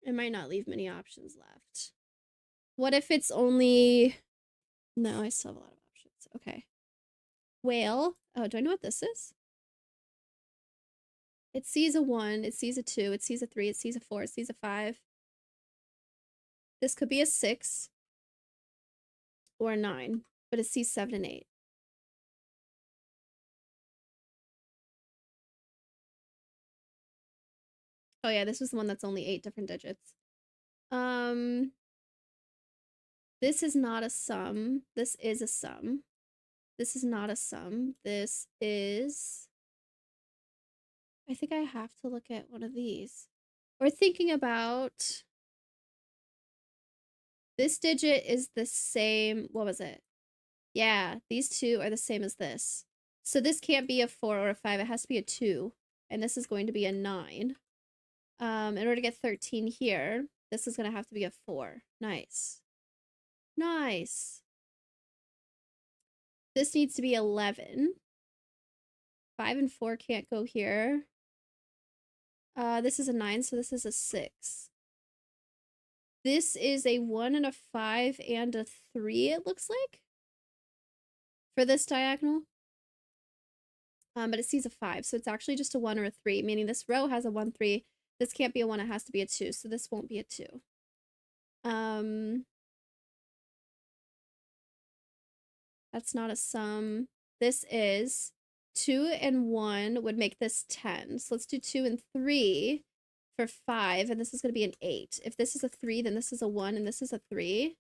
It might not leave many options left. What if it's only... No, I still have a lot of options. Okay. Whale. Oh, do I know what this is? It sees a 1, it sees a 2, it sees a 3, it sees a 4, it sees a 5. This could be a 6 or a 9, but it sees 7 and 8. Oh yeah, this was the one that's only 8 different digits. This is not a sum. This is a sum. This is not a sum. This is... I think I have to look at one of these. We're thinking about... This digit is the same... What was it? Yeah, these two are the same as this. So this can't be a 4 or a 5. It has to be a 2. And this is going to be a 9. In order to get 13 here, this is going to have to be a 4. Nice. Nice. This needs to be 11. 5 and 4 can't go here. This is a 9, so this is a 6. This is a 1 and a 5 and a 3, it looks like. For this diagonal. But it sees a 5, so it's actually just a 1 or a 3, meaning this row has a 1, 3. This can't be a 1, it has to be a 2, so this won't be a 2. That's not a sum. This is 2 and 1 would make this 10. So let's do 2 and 3 for 5, and this is going to be an 8. If this is a 3, then this is a 1, and this is a 3.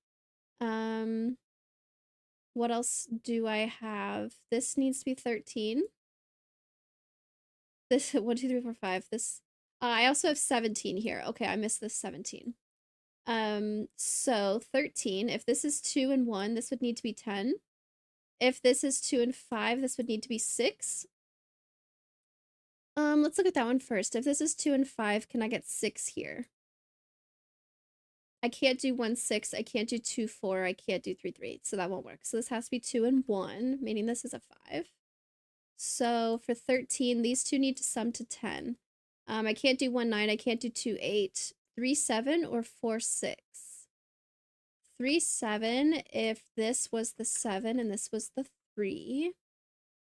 What else do I have? This needs to be 13. This 1, 2, 3, 4, 5. This I also have 17 here. Okay, I missed this 17. So 13. If this is 2 and 1, this would need to be 10. If this is 2 and 5, this would need to be 6. Let's look at that one first. If this is 2 and 5, can I get 6 here? I can't do 1, 6. I can't do 2, 4. I can't do 3, 3. So that won't work. So this has to be 2 and 1, meaning this is a 5. So for 13, these two need to sum to 10. I can't do 1, 9. I can't do 2, 8. 3, 7 or 4, 6. 3, 7 if this was the 7 and this was the 3.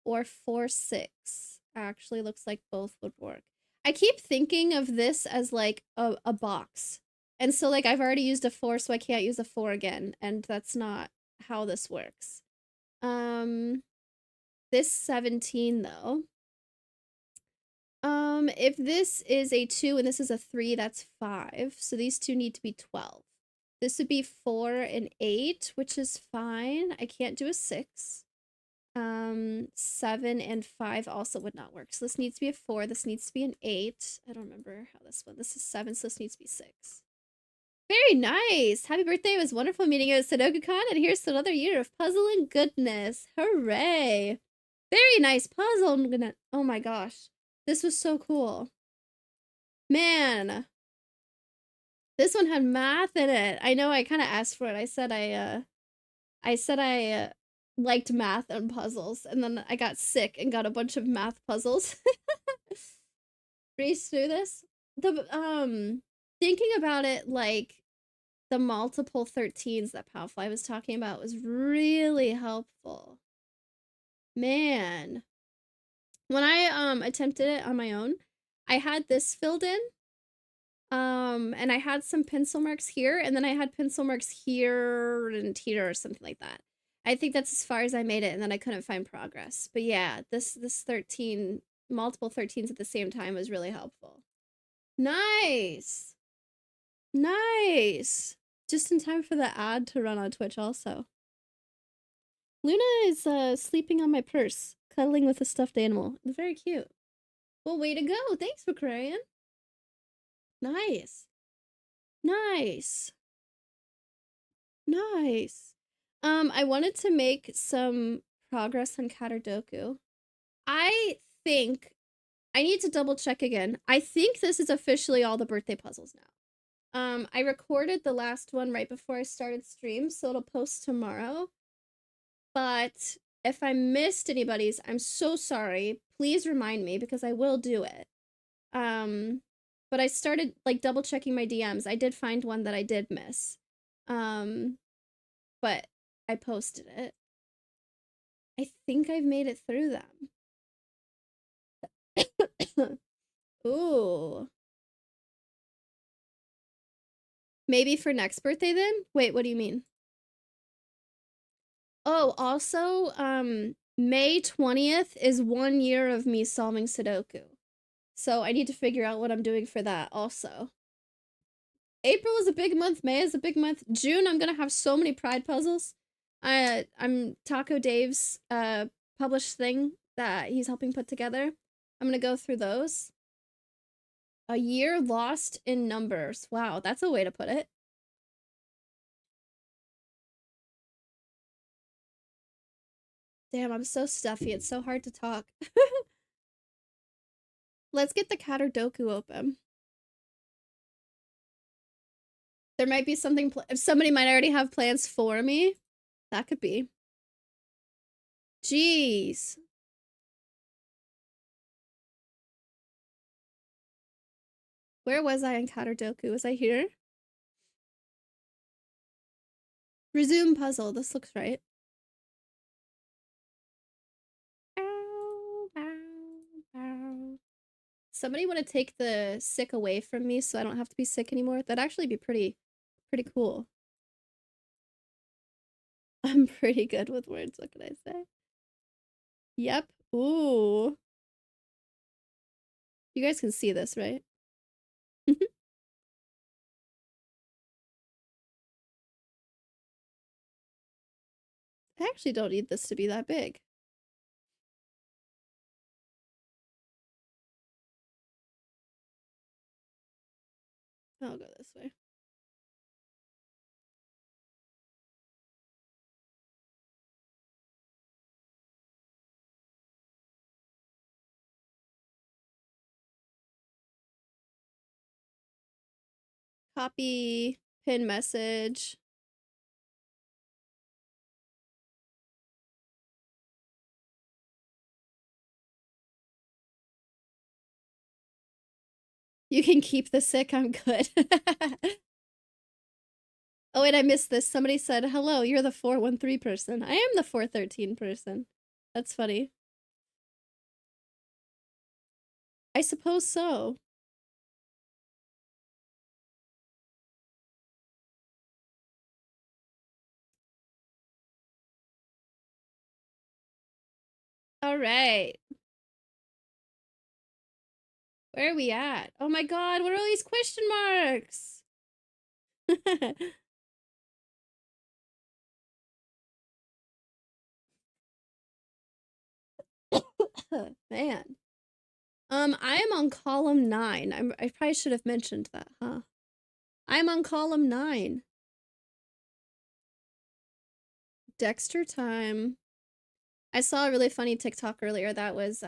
Or 4, 6. Actually looks like both would work. I keep thinking of this as like a box. And so like I've already used a 4, so I can't use a 4 again. And that's not how this works. This 17 though. If this is a 2 and this is a 3, that's 5. So these two need to be 12. This would be 4 and 8, which is fine. I can't do a 6. 7 and 5 also would not work. So this needs to be a 4. This needs to be an 8. I don't remember how this one. This is 7, so this needs to be 6. Very nice. Happy birthday. It was wonderful meeting you at SudokuCon, and here's to another year of puzzling goodness. Hooray. Very nice puzzle. I'm gonna... Oh my gosh. This was so cool. Man. This one had math in it. I know I kind of asked for it. I said I liked math and puzzles, and then I got sick and got a bunch of math puzzles. Breeze through this. Thinking about it, like the multiple 13s that Powfly was talking about was really helpful. Man. When I attempted it on my own, I had this filled in. And I had some pencil marks here, and then I had pencil marks here and here or something like that. I think that's as far as I made it, and then I couldn't find progress. But yeah, this 13, multiple 13s at the same time was really helpful. Nice! Nice! Just in time for the ad to run on Twitch also. Luna is sleeping on my purse, cuddling with a stuffed animal. It's very cute. Well, way to go! Thanks, Macrarian. Nice. Nice. Nice. I wanted to make some progress on Katadoku. I think I need to double check again. I think this is officially all the birthday puzzles now. I recorded the last one right before I started stream, so it'll post tomorrow. But if I missed anybody's, I'm so sorry. Please remind me because I will do it. But I started like double checking my DMs. I did find one that I did miss. But I posted it. I think I've made it through them. Ooh. Maybe for next birthday then? Wait, what do you mean? Oh, also, May 20th is 1 year of me solving Sudoku. So I need to figure out what I'm doing for that also. April is a big month. May is a big month. June, I'm gonna have so many Pride puzzles. I'm Taco Dave's published thing that he's helping put together. I'm gonna go through those. A year lost in numbers. Wow, that's a way to put it. Damn, I'm so stuffy. It's so hard to talk. Let's get the Sudoku open. There might be something. If somebody might already have plans for me, that could be. Jeez. Where was I in Sudoku? Was I here? Resume puzzle. This looks right. Somebody want to take the sick away from me so I don't have to be sick anymore? That'd actually be pretty cool. I'm pretty good with words, what can I say? Yep. Ooh. You guys can see this, right? I actually don't need this to be that big. I'll go this way. Copy, pin message. You can keep the sick, I'm good. Oh wait, I missed this. Somebody said, hello, you're the 413 person. I am the 413 person. That's funny. I suppose so. All right. Where are we at? Oh my god, what are all these question marks? Man. I am on column 9. I probably should have mentioned that, huh? I'm on column 9. Dexter time. I saw a really funny TikTok earlier that was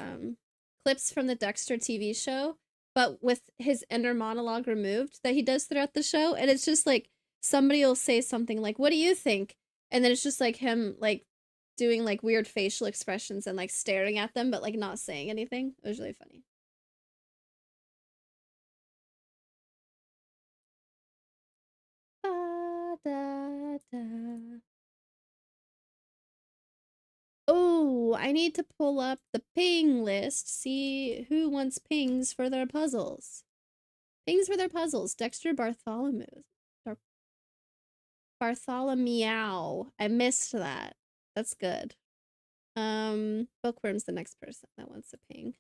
clips from the Dexter TV show, but with his inner monologue removed that he does throughout the show, and it's just like somebody will say something like, "What do you think?" And then it's just like him like doing like weird facial expressions and like staring at them but like not saying anything. It was really funny. Da, da. Oh, I need to pull up the ping list, see who wants pings for their puzzles. Pings for their puzzles. Dexter Bartholomew. Bartholomew. I missed that. That's good. Bookworm's the next person that wants a ping.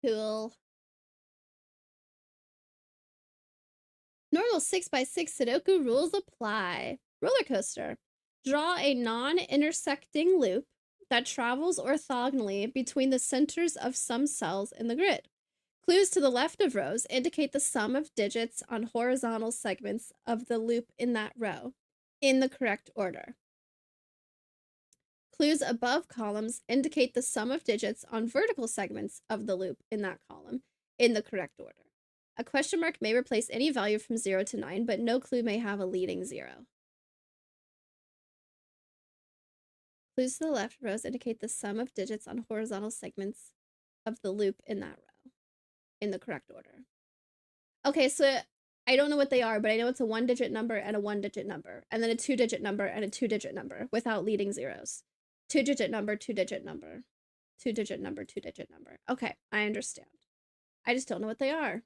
Cool. Normal 6x6 Sudoku rules apply. Roller coaster. Draw a non-intersecting loop that travels orthogonally between the centers of some cells in the grid. Clues to the left of rows indicate the sum of digits on horizontal segments of the loop in that row, in the correct order. Clues above columns indicate the sum of digits on vertical segments of the loop in that column, in the correct order. A question mark may replace any value from 0 to 9, but no clue may have a leading 0. Clues to the left rows indicate the sum of digits on horizontal segments of the loop in that row, in the correct order. Okay, so I don't know what they are, but I know it's a 1-digit number and a 1-digit number, and then a 2-digit number and a 2-digit number without leading zeros. 2-digit number, 2-digit number. 2-digit number, 2-digit number. Okay, I understand. I just don't know what they are.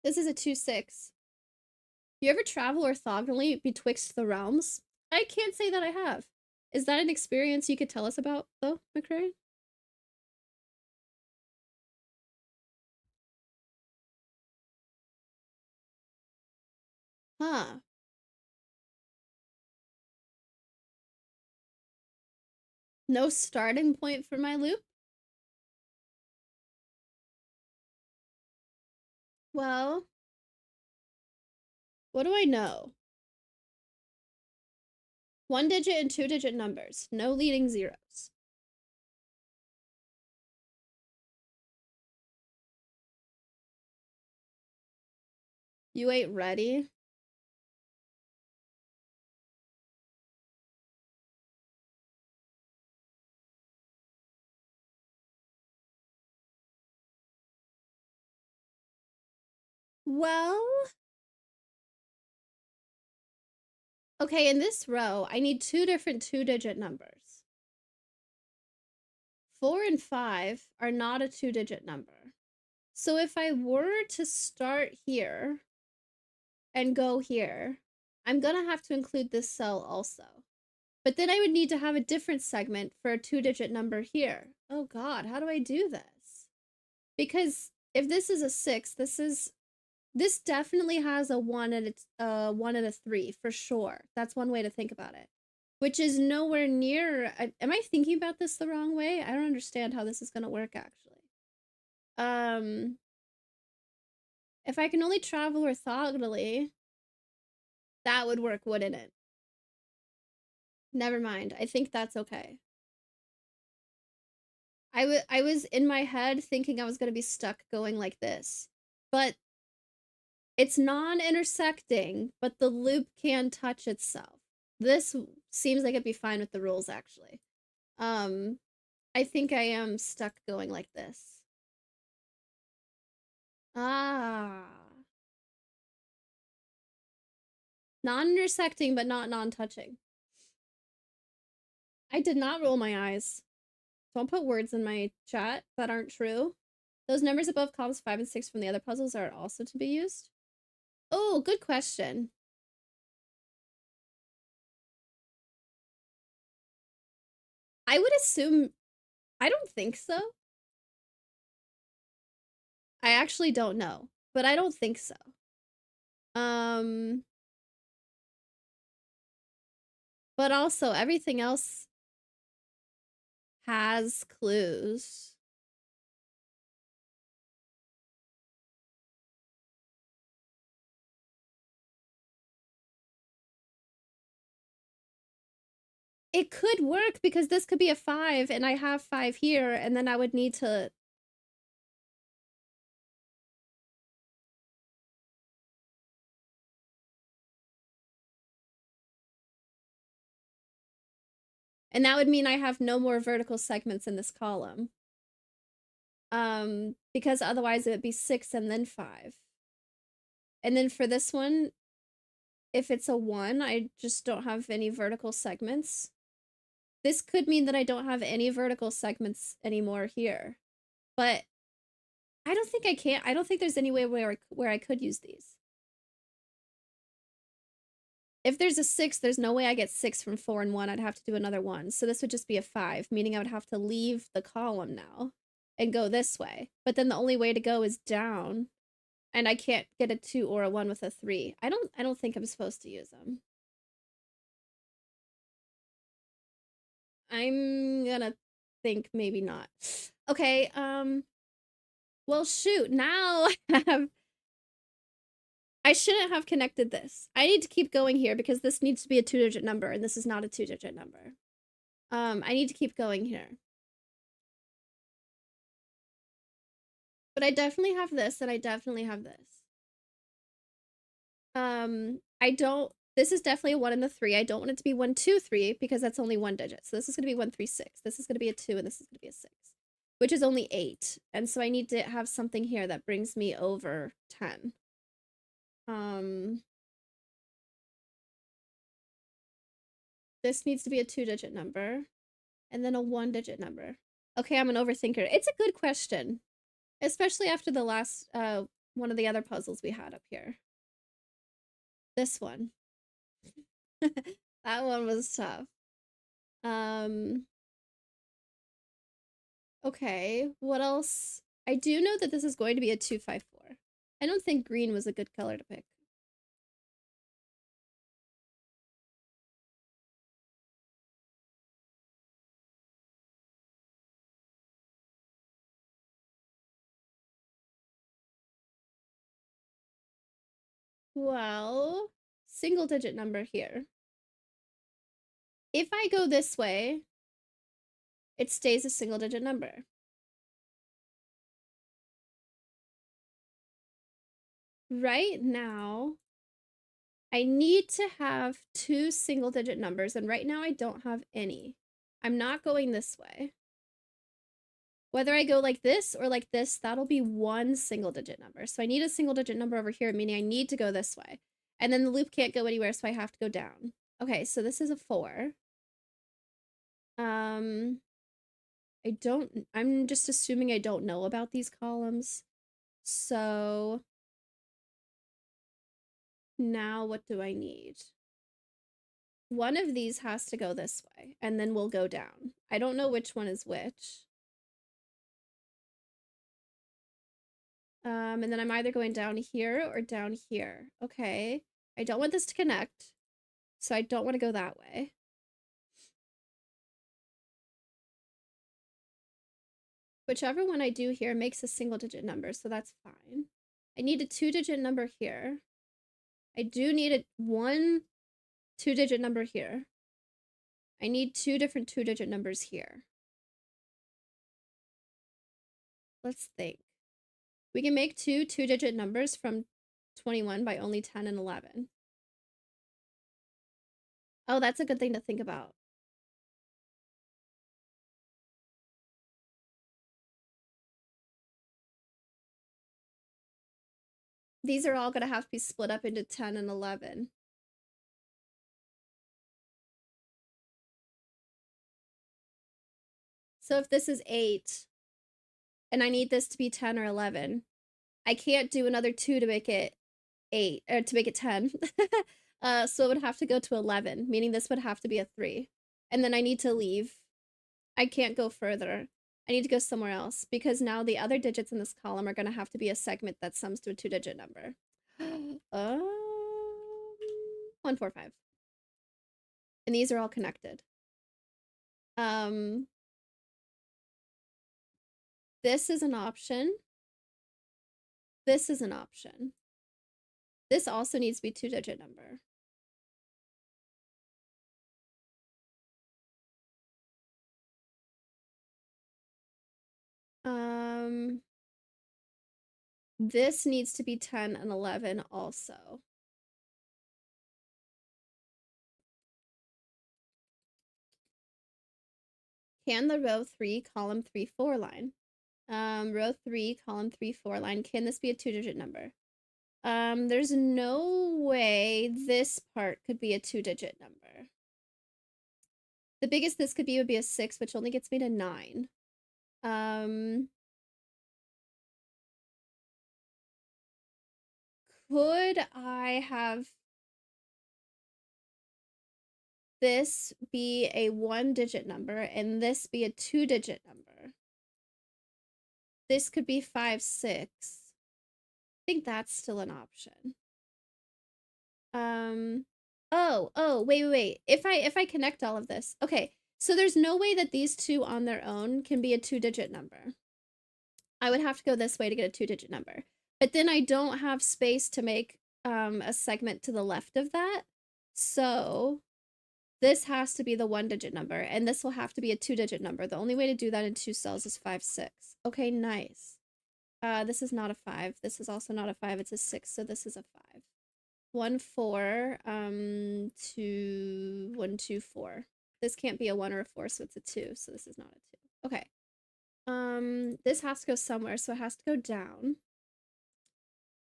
This is a 2-6. You ever travel orthogonally betwixt the realms? I can't say that I have. Is that an experience you could tell us about, though, McCray? Huh. No starting point for my loop? Well, what do I know? 1-digit and 2-digit numbers. No leading zeros. You ain't ready? Well, okay, in this row, I need 2 different 2-digit numbers. 4 and 5 are not a 2-digit number. So if I were to start here and go here, I'm gonna have to include this cell also. But then I would need to have a different segment for a 2-digit number here. Oh god, how do I do this? Because if this is a 6, this definitely has a 1 and a 1 and a 3 for sure. That's one way to think about it. Which is nowhere near. Am I thinking about this the wrong way? I don't understand how this is gonna work actually. If I can only travel orthogonally, that would work, wouldn't it? Never mind. I think that's okay. I was in my head thinking I was gonna be stuck going like this, but it's non-intersecting, but the loop can touch itself. This seems like it'd be fine with the rules, actually. I think I am stuck going like this. Ah. Non-intersecting, but not non-touching. I did not roll my eyes. Don't put words in my chat that aren't true. Those numbers above columns 5 and 6 from the other puzzles are also to be used? Oh, good question. I would assume... I don't think so. I actually don't know, but I don't think so. But also everything else has clues. It could work because this could be a 5 and I have 5 here and then I would need to... And that would mean I have no more vertical segments in this column. Because otherwise it would be 6 and then 5. And then for this one, if it's a 1, I just don't have any vertical segments. This could mean that I don't have any vertical segments anymore here. But I don't think I can. I don't think there's any way where I could use these. If there's a 6, there's no way I get 6 from 4 and 1. I'd have to do another 1. So this would just be a 5, meaning I would have to leave the column now and go this way. But then the only way to go is down. And I can't get a 2 or a 1 with a 3. I don't think I'm supposed to use them. I'm gonna think maybe not. Okay, well shoot, now I shouldn't have connected this. I need to keep going here because this needs to be a 2-digit number and this is not a 2-digit number. I need to keep going here. But I definitely have this and I definitely have this. This is definitely a 1 and a 3. I don't want it to be 1, 2, 3 because that's only 1 digit. So this is going to be 1, 3, 6. This is going to be a 2 and this is going to be a 6, which is only 8. And so I need to have something here that brings me over 10. This needs to be a 2-digit number and then a 1-digit number. Okay, I'm an overthinker. It's a good question, especially after the last one of the other puzzles we had up here. This one. That one was tough. Okay, what else? I do know that this is going to be a 254. I don't think green was a good color to pick. Well, single digit number here. If I go this way, it stays a single digit number. Right now, I need to have two single digit numbers, and right now I don't have any. I'm not going this way. Whether I go like this or like this, that'll be one single digit number. So I need a single digit number over here, meaning I need to go this way. And then the loop can't go anywhere, so I have to go down. Okay, so this is a 4. I'm just assuming I don't know about these columns. So now what do I need? One of these has to go this way, and then we'll go down. I don't know which one is which. And then I'm either going down here or down here. Okay. I don't want this to connect, so I don't want to go that way. Whichever one I do here makes a single digit number, so that's fine. I need a 2-digit number here. I do need a 1 2-digit number here. I need 2 different 2-digit numbers here. Let's think. We can make 2 2-digit numbers from 21 by only 10 and 11. Oh, that's a good thing to think about. These are all going to have to be split up into 10 and 11. So if this is 8, and I need this to be 10 or 11, I can't do another 2 to make it 8, or to make it 10. So it would have to go to 11, meaning this would have to be a 3. And then I need to leave. I can't go further. I need to go somewhere else, because now the other digits in this column are going to have to be a segment that sums to a 2-digit number. 1, 4, 5. And these are all connected. This is an option. This is an option. This also needs to be 2-digit number. This needs to be 10 and 11 also. Can the row 3, column 3, 4 line? Row 3, column 3, 4 line. Can this be a 2-digit number? There's no way this part could be a 2-digit number. The biggest this could be would be a 6, which only gets me to 9. Could I have this be a 1-digit number and this be a 2-digit number? This could be 5, 6. I think that's still an option. Wait. If I connect all of this. Okay. So there's no way that these two on their own can be a 2-digit number. I would have to go this way to get a 2-digit number. But then I don't have space to make a segment to the left of that. So this has to be the 1-digit number, and this will have to be a 2-digit number. The only way to do that in 2 cells is 5, 6. Okay, nice. This is not a 5. This is also not a 5. It's a 6, so this is a 5. 1, 4, 2, 1, 2, 4. This can't be a 1 or a 4, so it's a 2, so this is not a 2. Okay. This has to go somewhere, so it has to go down.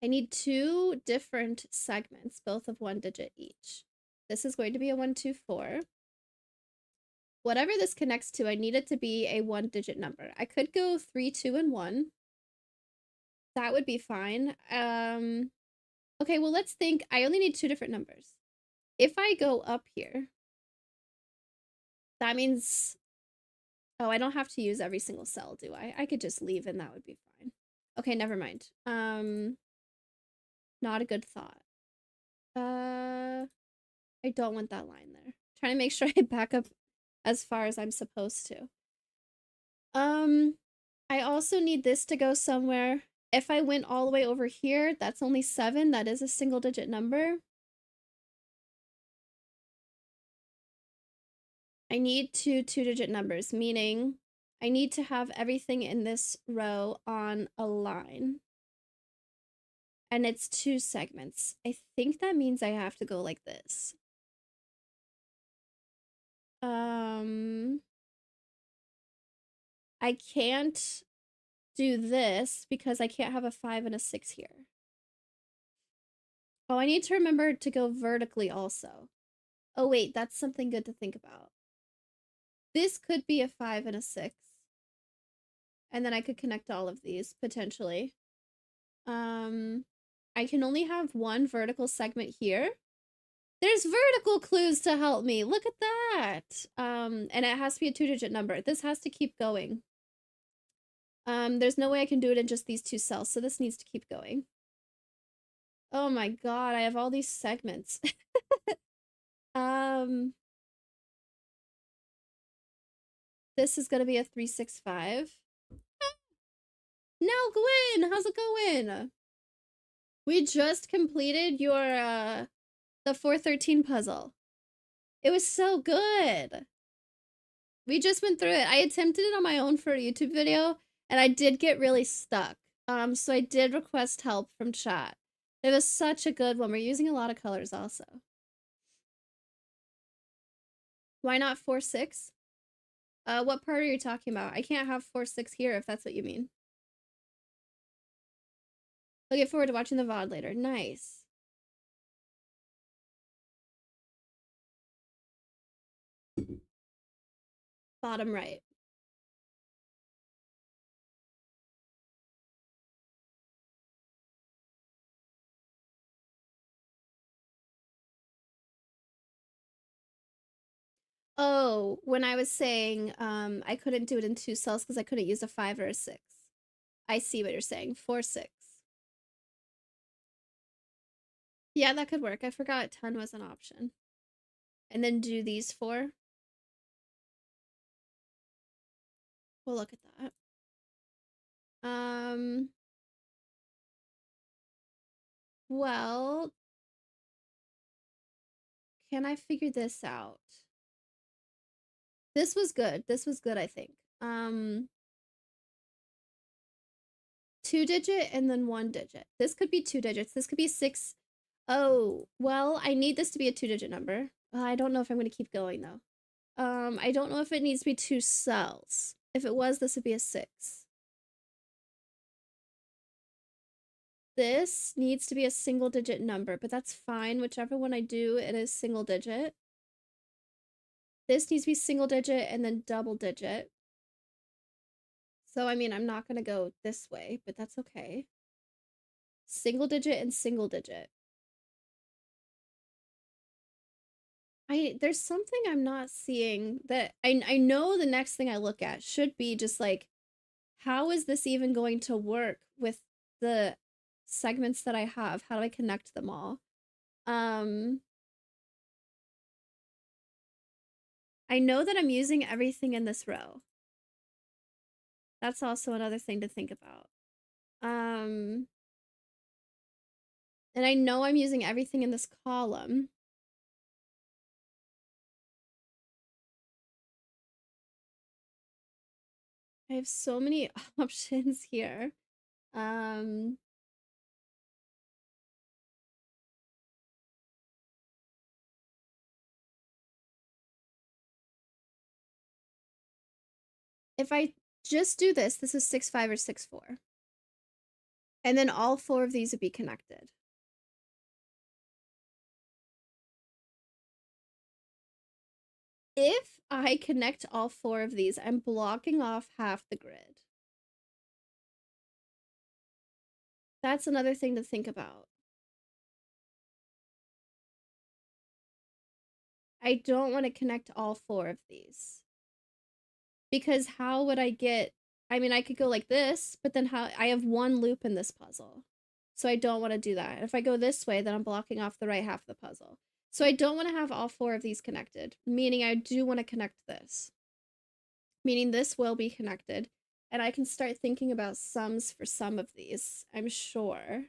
I need 2 different segments, both of 1 digit each. This is going to be a 1, 2, 4. Whatever this connects to, I need it to be a 1-digit number. I could go 3, 2, and 1. That would be fine. Okay, well, let's think. I only need 2 different numbers. If I go up here, that means... Oh, I don't have to use every single cell, do I? I could just leave and that would be fine. Okay, never mind. Not a good thought. I don't want that line there. Trying to make sure I back up as far as I'm supposed to. I also need this to go somewhere. If I went all the way over here, that's only 7. That is a single digit number. I need 2 2-digit numbers, meaning I need to have everything in this row on a line. And it's 2 segments. I think that means I have to go like this. I can't do this because I can't have a 5 and a 6 here. Oh, I need to remember to go vertically also. Oh wait, that's something good to think about. This could be a 5 and a 6. And then I could connect all of these, potentially. I can only have 1 vertical segment here. There's vertical clues to help me. Look at that. And it has to be a 2-digit number. This has to keep going. There's no way I can do it in just these 2 cells, so this needs to keep going. Oh my god, I have all these segments. This is gonna be a 3, 6, 5. No, Gwen, how's it going? We just completed your the 413 puzzle. It was so good. We just went through it. I attempted it on my own for a YouTube video, and I did get really stuck. So I did request help from chat. It was such a good one. We're using a lot of colors also. Why not 4, 6? What part are you talking about? I can't have 4, 6 here if that's what you mean. Looking forward to watching the VOD later. Nice. Bottom right. Oh, when I was saying I couldn't do it in 2 cells because I couldn't use a 5 or a 6. I see what you're saying. 4, 6. Yeah, that could work. I forgot 10 was an option. And then do these 4. We'll look at that. Well, can I figure this out? This was good. This was good, I think. 2-digit and then 1-digit. This could be 2 digits. This could be 6. Oh, well, I need this to be a 2-digit number. I don't know if I'm going to keep going, though. I don't know if it needs to be 2 cells. If it was, this would be a 6. This needs to be a single-digit number, but that's fine. Whichever one I do, it is single-digit. This needs to be single-digit and then double-digit. So, I mean, I'm not going to go this way, but that's okay. Single-digit and single-digit. There's something I'm not seeing that I know the next thing I look at should be just like, how is this even going to work with the segments that I have? How do I connect them all? I know that I'm using everything in this row. That's also another thing to think about. And I know I'm using everything in this column. I have so many options here. If I just do this, this is 6, 5 or 6, 4. And then all 4 of these would be connected. If I connect all 4 of these, I'm blocking off half the grid. That's another thing to think about. I don't want to connect all 4 of these. Because how would I get... I mean, I could go like this, but then how... I have 1 loop in this puzzle. So I don't want to do that. If I go this way, then I'm blocking off the right half of the puzzle. So I don't want to have all 4 of these connected, meaning I do want to connect this. Meaning this will be connected, and I can start thinking about sums for some of these, I'm sure.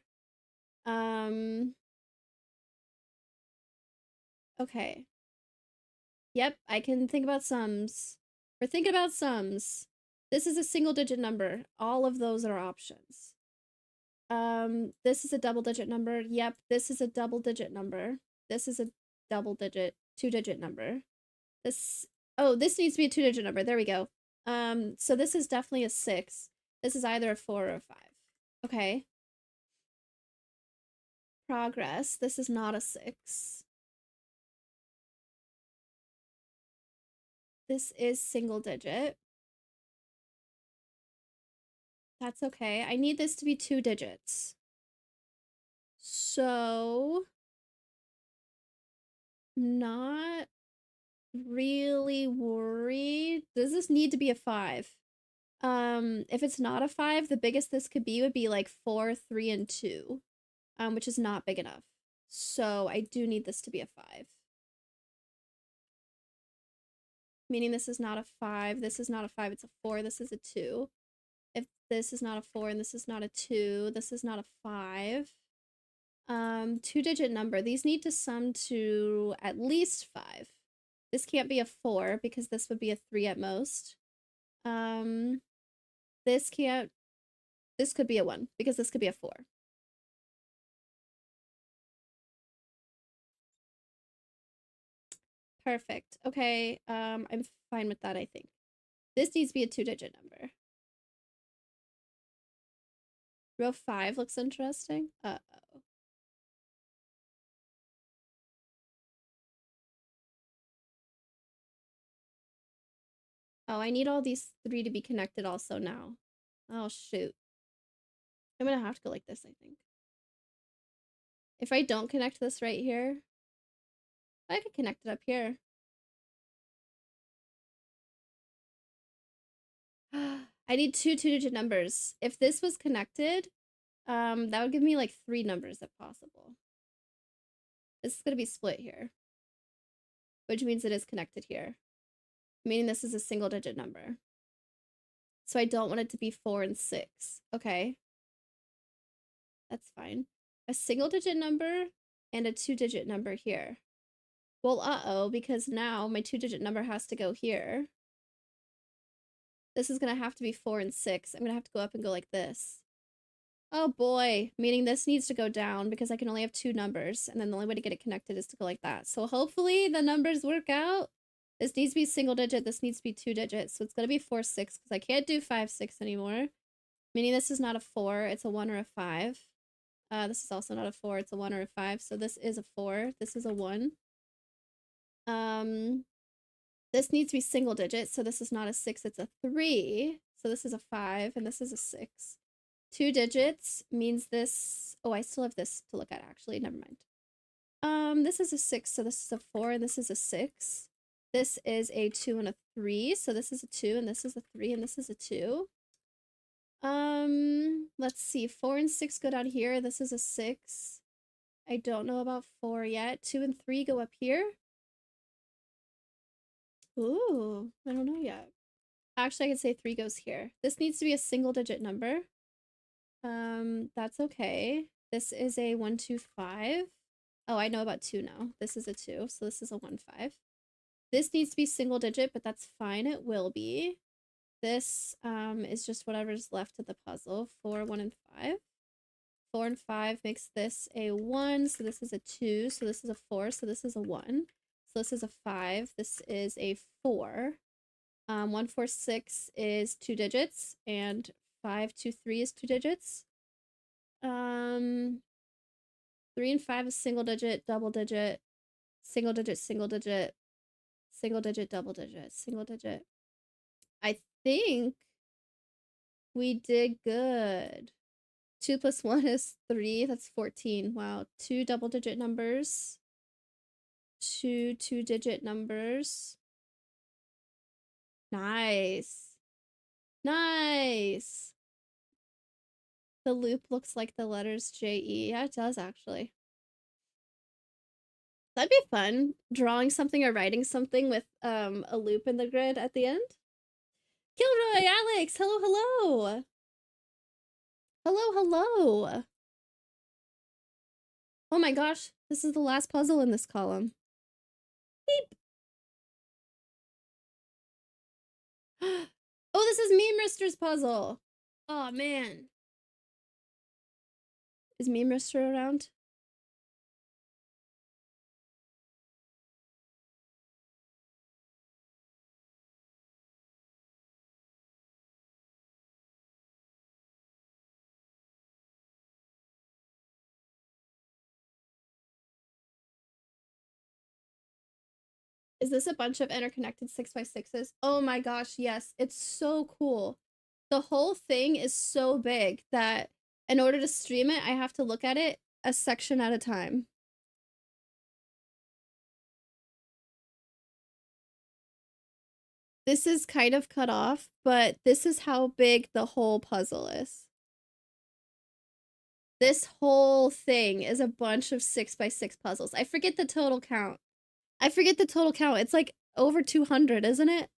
Okay. Yep, I can think about sums. We're thinking about sums. This is a single digit number. All of those are options. This is a double digit number. Yep, this is a double digit number. This is a double digit, 2-digit number. This, oh, this needs to be a 2-digit number. There we go. So this is definitely a 6. This is either a 4 or a 5. Okay. Progress. This is not a 6. This is single digit. That's okay. I need this to be 2 digits. So, not really worried. Does this need to be a 5? If it's not a 5, the biggest this could be would be like 4, 3, and 2, which is not big enough. So I do need this to be a 5. Meaning this is not a 5, this is not a 5, it's a 4, this is a 2. If this is not a 4 and this is not a 2, this is not a 5. 2-digit number. These need to sum to at least 5. This can't be a 4 because this would be a 3 at most. This can't... This could be a 1 because this could be a 4. Perfect. Okay, I'm fine with that, I think. This needs to be a 2-digit number. Row 5 looks interesting. Uh-oh. Oh, I need all these 3 to be connected also now. Oh, shoot. I'm gonna have to go like this, I think. If I don't connect this right here, I could connect it up here. I need 2 2-digit numbers. If this was connected, that would give me like 3 numbers if possible. This is gonna be split here, which means it is connected here, meaning this is a single digit number. So I don't want it to be 4 and 6. Okay. That's fine. A single digit number and a 2-digit number here. Well, uh-oh, because now my 2-digit number has to go here. This is gonna have to be 4 and 6. I'm gonna have to go up and go like this. Oh boy, meaning this needs to go down because I can only have 2 numbers, and then the only way to get it connected is to go like that. So hopefully the numbers work out. This needs to be single digit, this needs to be 2 digits, so it's gonna be 4, 6, because I can't do 5, 6 anymore. Meaning this is not a 4, it's a 1 or a 5. This is also not a 4, it's a 1 or a 5, so this is a 4, this is a 1. This needs to be single digit, so this is not a 6, it's a 3. So this is a 5, and this is a 6. 2 digits means this... Oh, I still have this to look at, actually. Never mind. This is a 6, so this is a 4, and this is a 6. This is a 2 and a 3, so this is a 2, and this is a 3, and this is a 2. Let's see. 4 and 6 go down here. This is a 6. I don't know about 4 yet. 2 and 3 go up here. Ooh, I don't know yet. Actually, I could say 3 goes here. This needs to be a single digit number. That's okay. This is a 1, 2, 5. Oh, I know about 2 now. This is a 2, so this is a 1, 5. This needs to be single digit, but that's fine. It will be. This is just whatever's left of the puzzle. 4, 1, and 5. 4 and 5 makes this a 1, so this is a 2, so this is a 4, so this is a 1. So this is a 5, this is a 4. 1, 4, 6 is 2 digits, and 5, 2, 3 is 2 digits. 3 and 5 is single digit, double digit, single digit, single digit, single digit, double digit, single digit. I think we did good. 2 plus 1 is 3. That's 14. Wow. 2 double digit numbers. 2 two-digit numbers. Nice. Nice. The loop looks like the letters J-E. Yeah, it does actually. That'd be fun. Drawing something or writing something with a loop in the grid at the end. Kilroy, Alex, hello, hello. Hello, hello. Oh my gosh, this is the last puzzle in this column. Beep. Oh, this is Meme Rister's puzzle. Oh man. Is Meme Rister around? Is this a bunch of interconnected 6x6s? Oh my gosh, yes. It's so cool. The whole thing is so big that in order to stream it, I have to look at it a section at a time. This is kind of cut off, but this is how big the whole puzzle is. This whole thing is a bunch of 6x6 puzzles. I forget the total count. It's like over 200, isn't it?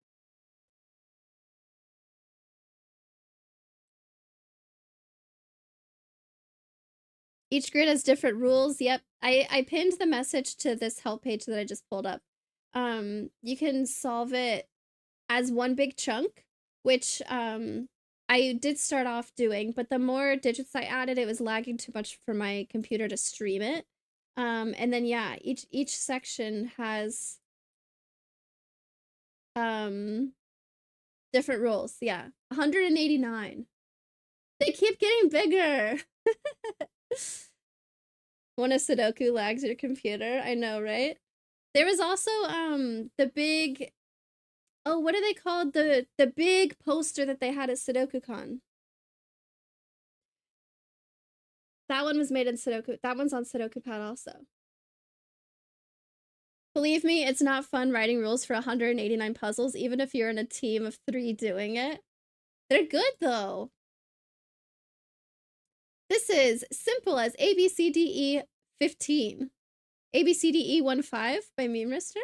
Each grid has different rules. Yep. I pinned the message to this help page that I just pulled up. You can solve it as one big chunk, which I did start off doing, but the more digits I added, it was lagging too much for my computer to stream it. And then yeah, each section has different rules. Yeah. 189. They keep getting bigger. When a Sudoku lags your computer, I know, right? There was also the big, oh, what are they called? The big poster that they had at SudokuCon. That one was made in Sudoku. That one's on SudokuPad also. Believe me, it's not fun writing rules for 189 puzzles, even if you're in a team of 3 doing it. They're good though. This is simple as ABCDE 15. ABCDE 15 by Meme Rister.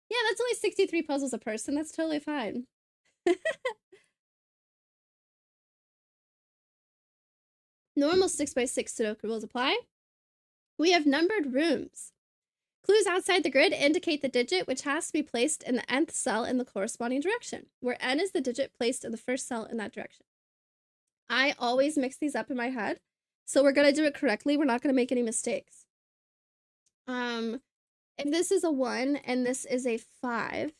Yeah, that's only 63 puzzles a person. That's totally fine. Normal 6x6 Sudoku rules apply. We have numbered rooms. Clues outside the grid indicate the digit which has to be placed in the nth cell in the corresponding direction, where n is the digit placed in the first cell in that direction. I always mix these up in my head, so we're going to do it correctly. We're not going to make any mistakes. If this is a 1 and this is a 5,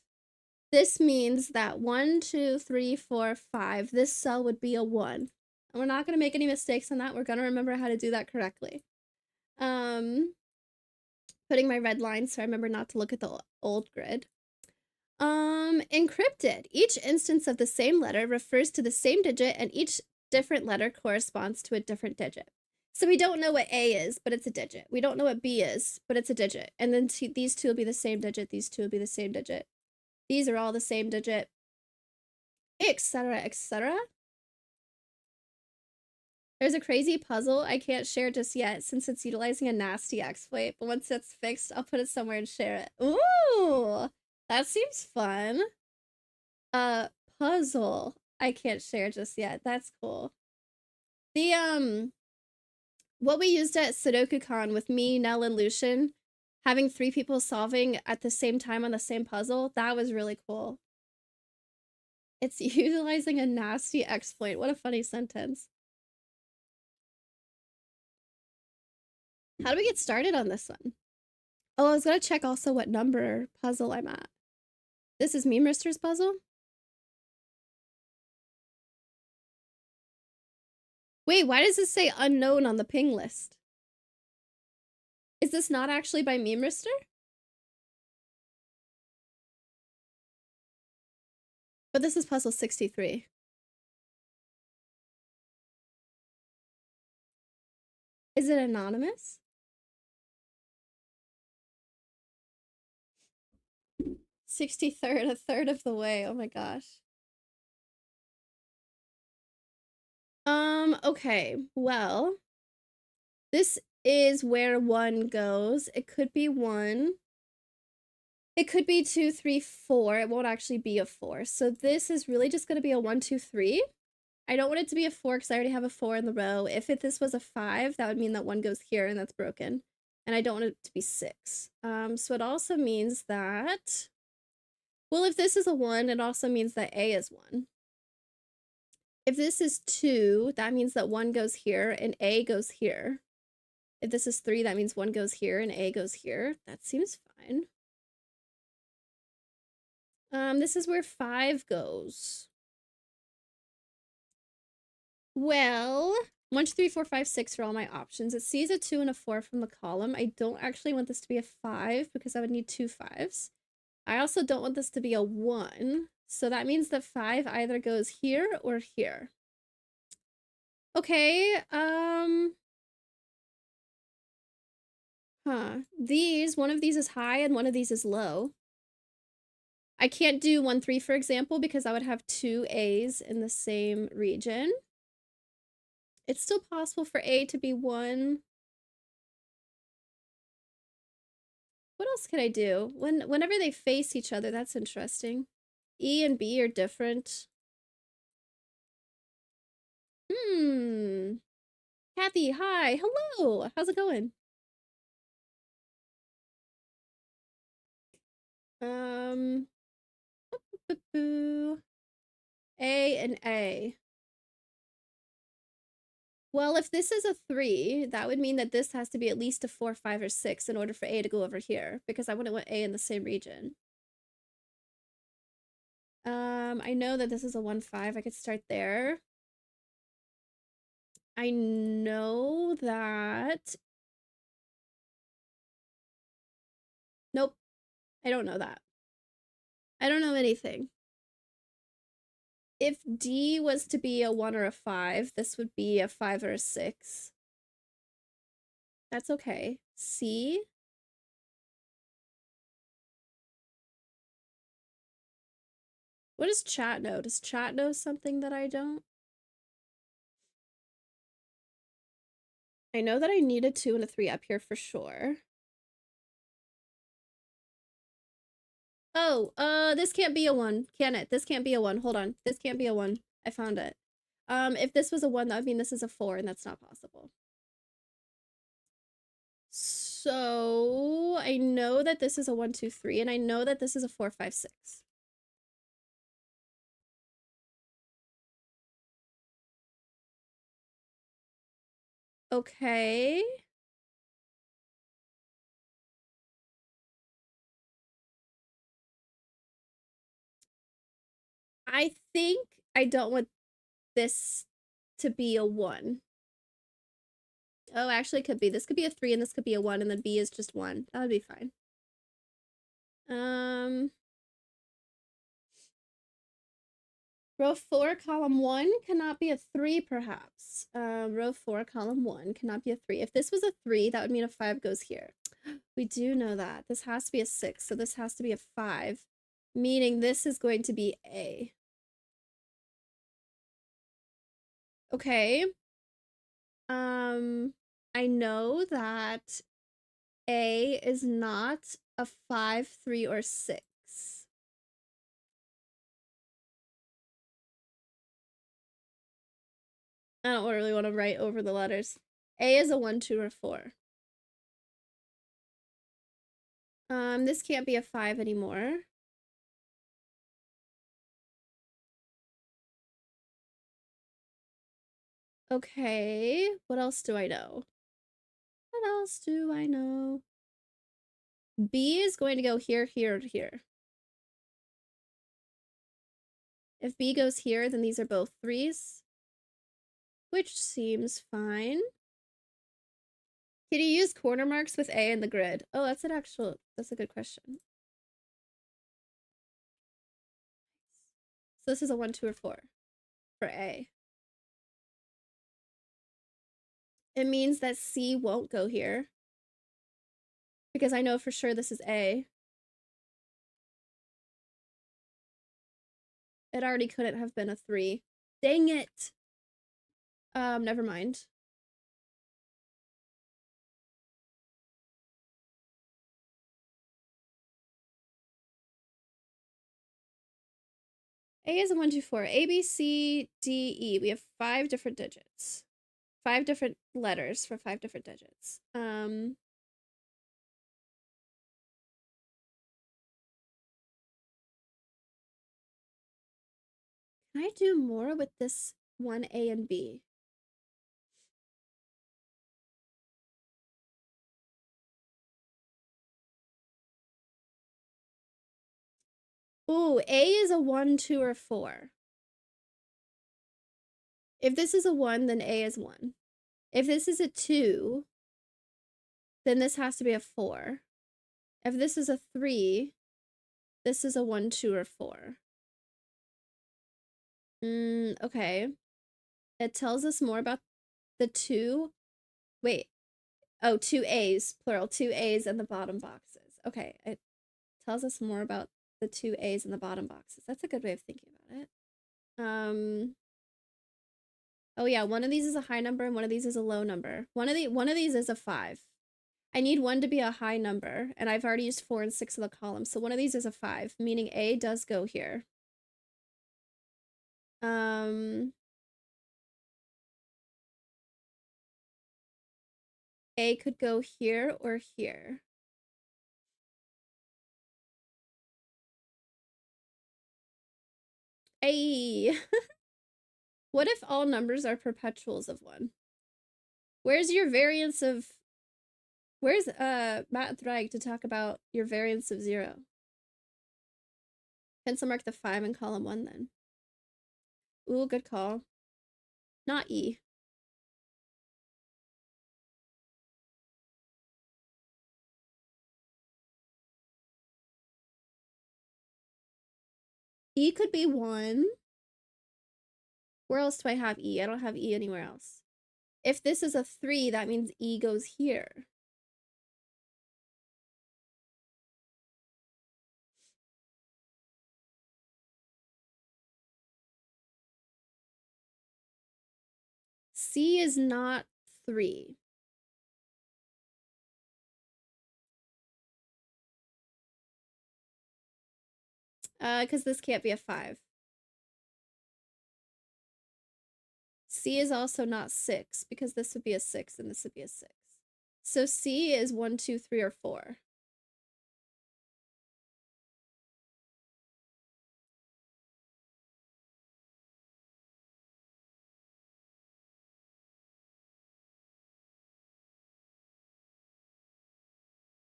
this means that 1, 2, 3, 4, 5, this cell would be a 1. And we're not going to make any mistakes on that. We're going to remember how to do that correctly. Putting my red line so I remember not to look at the old grid. Encrypted. Each instance of the same letter refers to the same digit, and each different letter corresponds to a different digit. So we don't know what A is, but it's a digit. We don't know what B is, but it's a digit. And then these two will be the same digit. These two will be the same digit. These are all the same digit, etc., etc. There's a crazy puzzle I can't share just yet since it's utilizing a nasty exploit, but once it's fixed, I'll put it somewhere and share it. Ooh, that seems fun. Puzzle I can't share just yet. That's cool. The, what we used at SudokuCon with me, Nell, and Lucian, having 3 people solving at the same time on the same puzzle, that was really cool. It's utilizing a nasty exploit. What a funny sentence. How do we get started on this one? Oh, I was gonna check also what number puzzle I'm at. This is Meme Rister's puzzle? Wait, why does it say unknown on the ping list? Is this not actually by Meme Rister? But this is puzzle 63. Is it anonymous? 63rd, a third of the way. Oh my gosh. Okay. Well, this is where 1 goes. It could be 1. It could be 2, 3, 4. It won't actually be a 4. So this is really just going to be a 1, 2, 3. I don't want it to be a 4 because I already have a 4 in the row. If this was a 5, that would mean that 1 goes here and that's broken. And I don't want it to be 6. So it also means that, well, if this is a 1, it also means that A is 1. If this is 2, that means that 1 goes here and A goes here. If this is 3, that means 1 goes here and A goes here. That seems fine. This is where 5 goes. Well, 1, 2, 3, 4, 5, 6 are all my options. It sees a 2 and a 4 from the column. I don't actually want this to be a 5 because I would need 2 5s. I also don't want this to be a 1. So that means that 5 either goes here or here. Okay, one of these is high and one of these is low. I can't do 1, 3, for example, because I would have 2 A's in the same region. It's still possible for A to be 1. What else could I do? Whenever they face each other, that's interesting. E and B are different. Kathy, hi. Hello. How's it going? A and A. Well, if this is a 3, that would mean that this has to be at least a 4, 5, or 6 in order for A to go over here, because I wouldn't want A in the same region. I know that this is a 1, 5. I could start there. I know that... Nope. I don't know that. I don't know anything. If D was to be a 1 or a 5, this would be a 5 or a 6. That's okay. C? What does chat know? Does chat know something that I don't? I know that I need a 2 and a 3 up here for sure. Oh, this can't be a 1, can it? This can't be a 1. Hold on. This can't be a 1. I found it. If this was a 1, that would mean this is a 4, and that's not possible. So, I know that this is a 1, 2, 3, and I know that this is a 4, 5, 6. Okay. I think I don't want this to be a 1. Oh, actually, it could be. This could be a 3, and this could be a 1, and then B is just 1. That would be fine. Row 4, column 1 cannot be a 3, perhaps. Row 4, column 1 cannot be a 3. If this was a 3, that would mean a 5 goes here. We do know that. This has to be a 6, so this has to be a 5, meaning this is going to be A. Okay. I know that A is not a 5, 3, or 6. I don't really want to write over the letters. A is a 1, 2, or 4. This can't be a 5 anymore. Okay, what else do I know? What else do I know? B is going to go here, here, here. If B goes here, then these are both 3s, which seems fine. Can you use corner marks with A in the grid? Oh, that's a good question. So this is a 1, 2, or 4 for A. It means that C won't go here because I know for sure this is A. It already couldn't have been a 3. Dang it. Never mind. A is a 1, 2, 4. A, B, C, D, E. We have 5 different digits. 5 different letters for 5 different digits. Can I do more with this one A and B? Ooh, A is a 1, 2, or 4. If this is a 1, then A is 1. If this is a 2, then this has to be a 4. If this is a 3, this is a 1, 2, or 4. Okay. It tells us more about the 2. Wait. Oh, 2 A's, plural. 2 A's in the bottom boxes. Okay. It tells us more about the 2 A's in the bottom boxes. That's a good way of thinking about it. Oh yeah, one of these is a high number and one of these is a low number. One of these is a 5. I need one to be a high number, and I've already used 4 and 6 of the column, so one of these is a 5, meaning A does go here. A could go here or here. A. What if all numbers are perpetuals of 1? Where's your variance of... Where's Matt Threig to talk about your variance of 0? Pencil mark the 5 in column 1 then. Ooh, good call. Not E. E could be 1. Where else do I have E? I don't have E anywhere else. If this is a 3, that means E goes here. C is not 3. Because this can't be a 5. C is also not 6, because this would be a 6 and this would be a 6. So C is 1, 2, 3, or 4.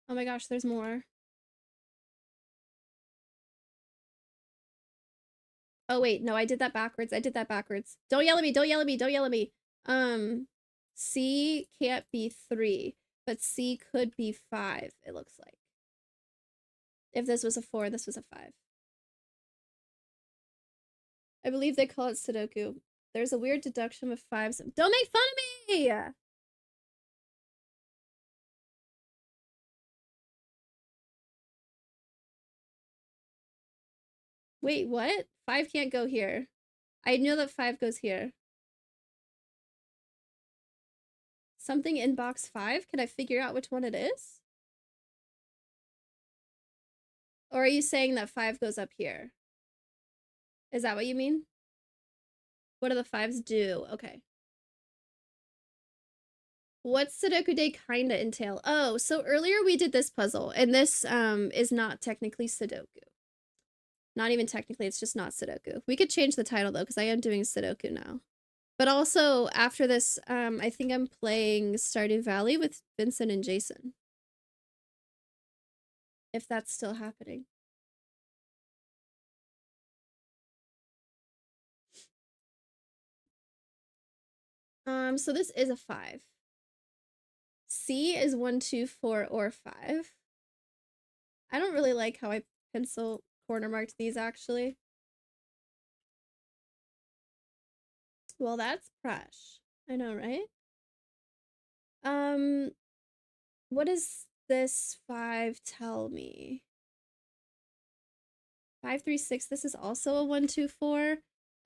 Oh my gosh, there's more. Oh wait, no, I did that backwards. Don't yell at me, don't yell at me, don't yell at me. C can't be 3, but C could be 5, it looks like. If this was a 4, this was a 5. I believe they call it Sudoku. There's a weird deduction with 5s. Don't make fun of me! Wait, what? 5 can't go here. I know that 5 goes here. Something in box 5? Can I figure out which one it is? Or are you saying that 5 goes up here? Is that what you mean? What do the 5s do? Okay. What's Sudoku Day kinda entail? Oh, so earlier we did this puzzle, and this is not technically Sudoku. Not even technically, it's just not Sudoku. We could change the title though, because I am doing Sudoku now. But also, after this, I think I'm playing Stardew Valley with Vincent and Jason. If that's still happening. So this is a 5. C is 1, 2, 4, or 5. I don't really like how I pencil corner marked these, actually. Well, that's fresh. I know, right? Um, what does this 5 tell me? 536, this is also a 124.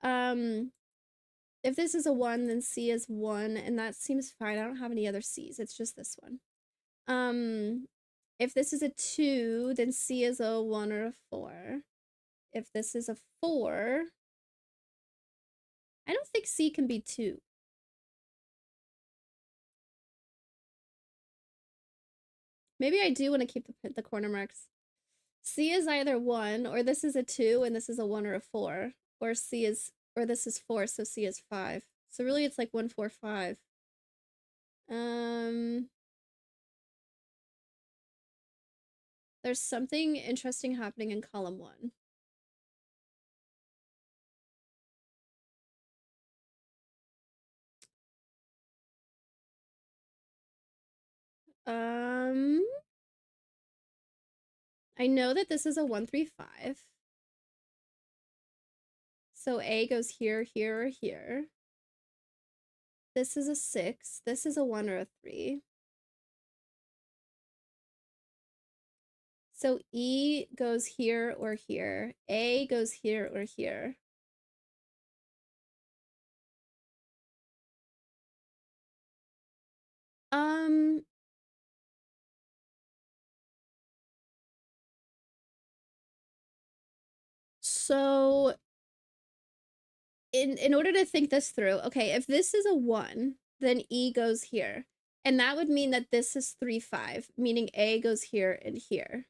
Um, if this is a 1, then C is 1, and that seems fine. I don't have any other C's. It's just this one. If this is a 2, then C is a 1 or a 4. If this is a 4, I don't think C can be 2. Maybe I do want to keep the corner marks. C is either 1, or this is a 2, and this is a 1 or a 4. Or C is, or this is 4, so C is 5. So really it's like 1, 4, 5. There's something interesting happening in column 1. I know that this is a 1, 3, 5. So A goes here, here, or here. This is a 6. This is a 1 or a 3. So E goes here or here. A goes here or here. So in order to think this through, okay, if this is a 1, then E goes here. And that would mean that this is 3, 5, meaning A goes here and here.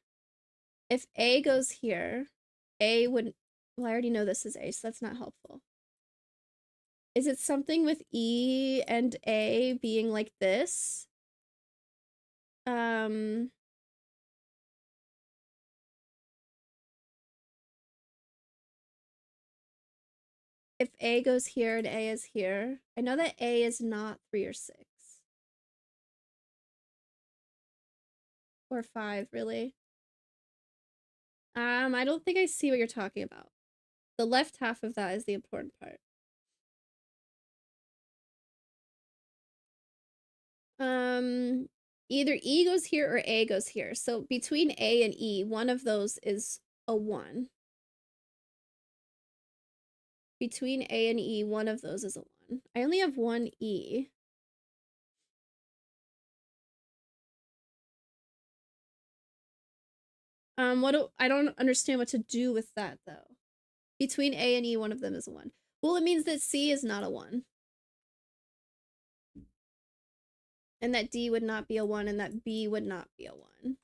If A goes here, A would, well, I already know this is A, so that's not helpful. Is it something with E and A being like this? If A goes here and A is here, I know that A is not 3 or 6. Or 5, really. I don't think I see what you're talking about. The left half of that is the important part. Either E goes here or A goes here. So between A and E, one of those is a 1. Between A and E, one of those is a 1. I only have one E. I don't understand what to do with that though. Between A and E, one of them is a 1. Well, it means that C is not a 1. And that D would not be a 1, and that B would not be a 1.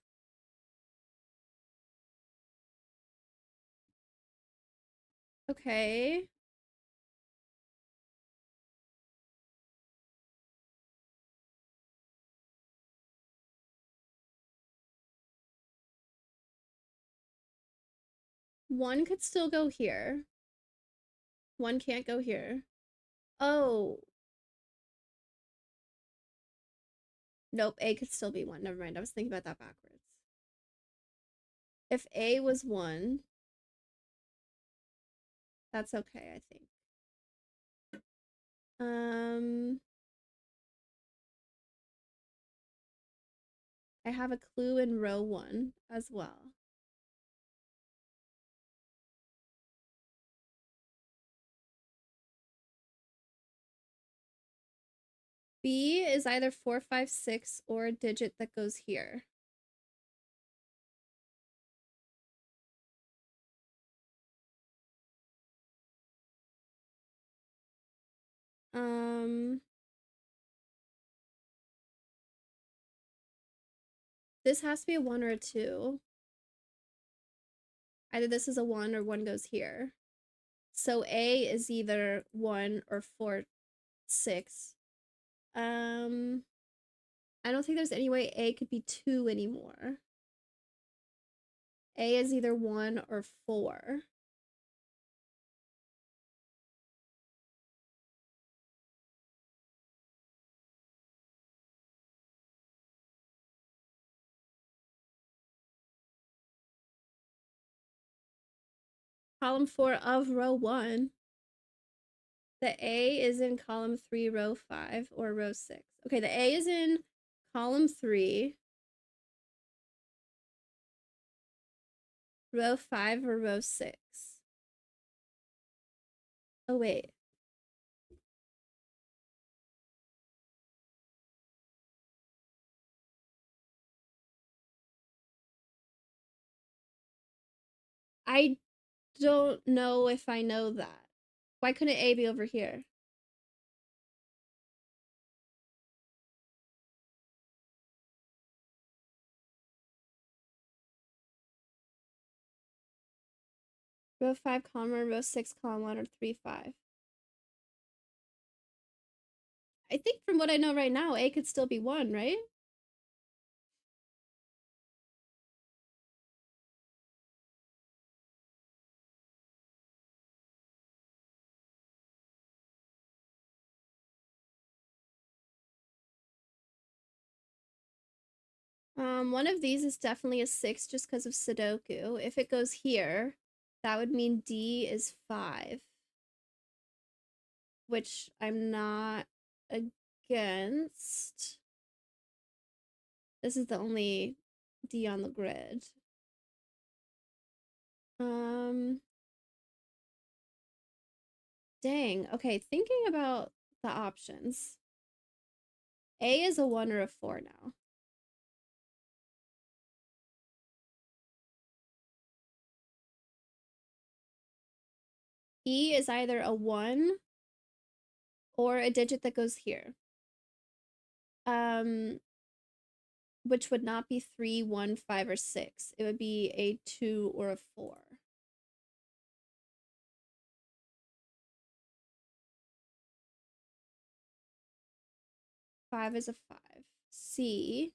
Okay. One could still go here. One can't go here. Oh. Nope, A could still be 1. Never mind, I was thinking about that backwards. If A was 1, that's okay, I think. I have a clue in row 1 as well. B is either 4, 5, 6 or a digit that goes here. This has to be a 1 or a 2. Either this is a 1 or 1 goes here. So A is either 1 or 4, 6. I don't think there's any way A could be 2 anymore. A is either 1 or 4. Column 4 of row 1. The A is in column 3, row 5, or row 6. Okay, the A is in column 3, row 5, or row 6. Oh, wait. I don't know if I know that. Why couldn't A be over here? Row 5, column 1, row 6, column 1, or 3, 5. I think from what I know right now, A could still be 1, right? One of these is definitely a 6 just because of Sudoku. If it goes here, that would mean D is 5, which I'm not against. This is the only D on the grid. Um, Dang. Okay, thinking about the options. A is a 1 or a 4 now. E is either a 1 or a digit that goes here. Which would not be 3, 1, 5, or 6. It would be a 2 or a 4. 5 is a 5. C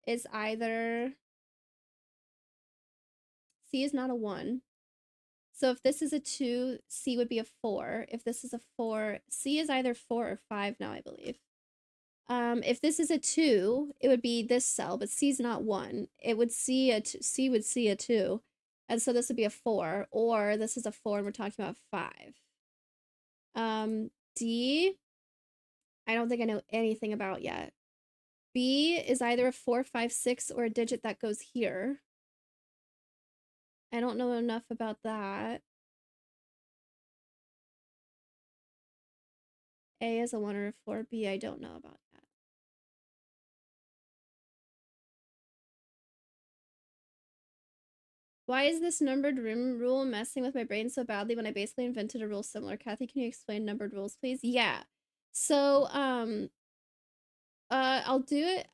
is either C is not a 1. So if this is a 2, C would be a 4. If this is a 4, C is either 4 or 5 now, I believe. If this is a 2, it would be this cell, but C is not 1. It would C would see a 2. And so this would be a 4, or this is a 4 and we're talking about 5. D, I don't think I know anything about yet. B is either a 4, 5, 6, or a digit that goes here. I don't know enough about that. A is a 1 or a 4. B, I don't know about that. Why is this numbered room rule messing with my brain so badly when I basically invented a rule similar? Kathy, can you explain numbered rules, please? Yeah. So, I'll do it.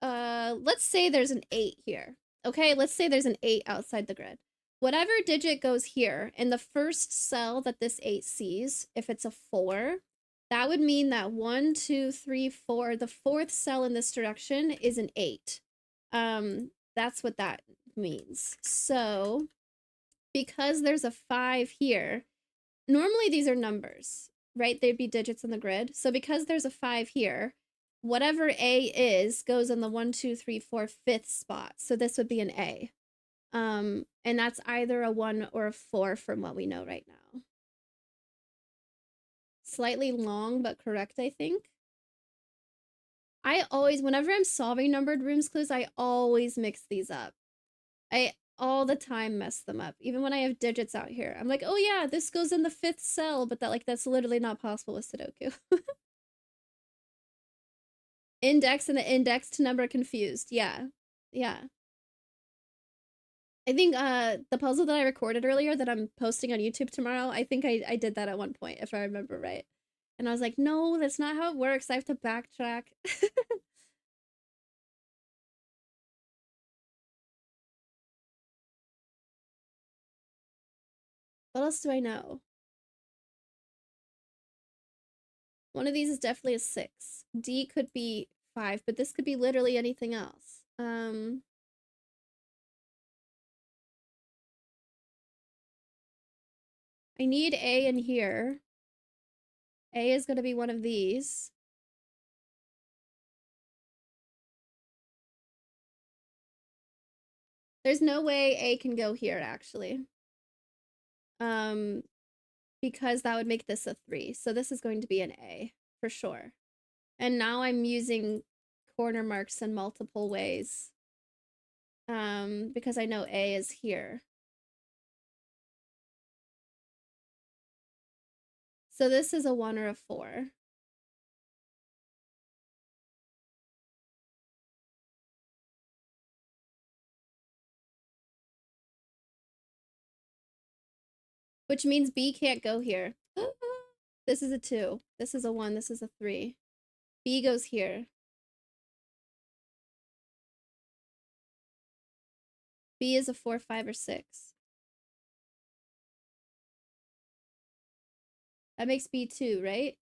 Let's say there's an 8 here. Okay, let's say there's an 8 outside the grid. Whatever digit goes here in the first cell that this 8 sees, if it's a 4, that would mean that 1, 2, 3, 4, the fourth cell in this direction is an 8. That's what that means. So, because there's a 5 here, normally these are numbers, right? They'd be digits on the grid. So because there's a 5 here, whatever A is goes in the 1, 2, 3, 4, 5th spot. So this would be an A. And that's either a 1 or a 4 from what we know right now. Slightly long, but correct, I think. I always, whenever I'm solving numbered rooms clues, I always mix these up. I all the time mess them up. Even when I have digits out here. I'm like, oh yeah, this goes in the 5th cell, but that's literally not possible with Sudoku. Index and the indexed number confused. Yeah. Yeah. I think the puzzle that I recorded earlier that I'm posting on YouTube tomorrow, I think I did that at one point, if I remember right. And I was like, no, that's not how it works. I have to backtrack. What else do I know? One of these is definitely a 6. D could be 5, but this could be literally anything else. I need A in here. A is going to be one of these. There's no way A can go here, actually. because that would make this a 3. So this is going to be an A for sure. And now I'm using corner marks in multiple ways because I know A is here. So this is a 1 or a 4. Which means B can't go here. This is a 2. This is a 1. This is a 3. B goes here. B is a 4, 5, or 6. That makes B 2, right?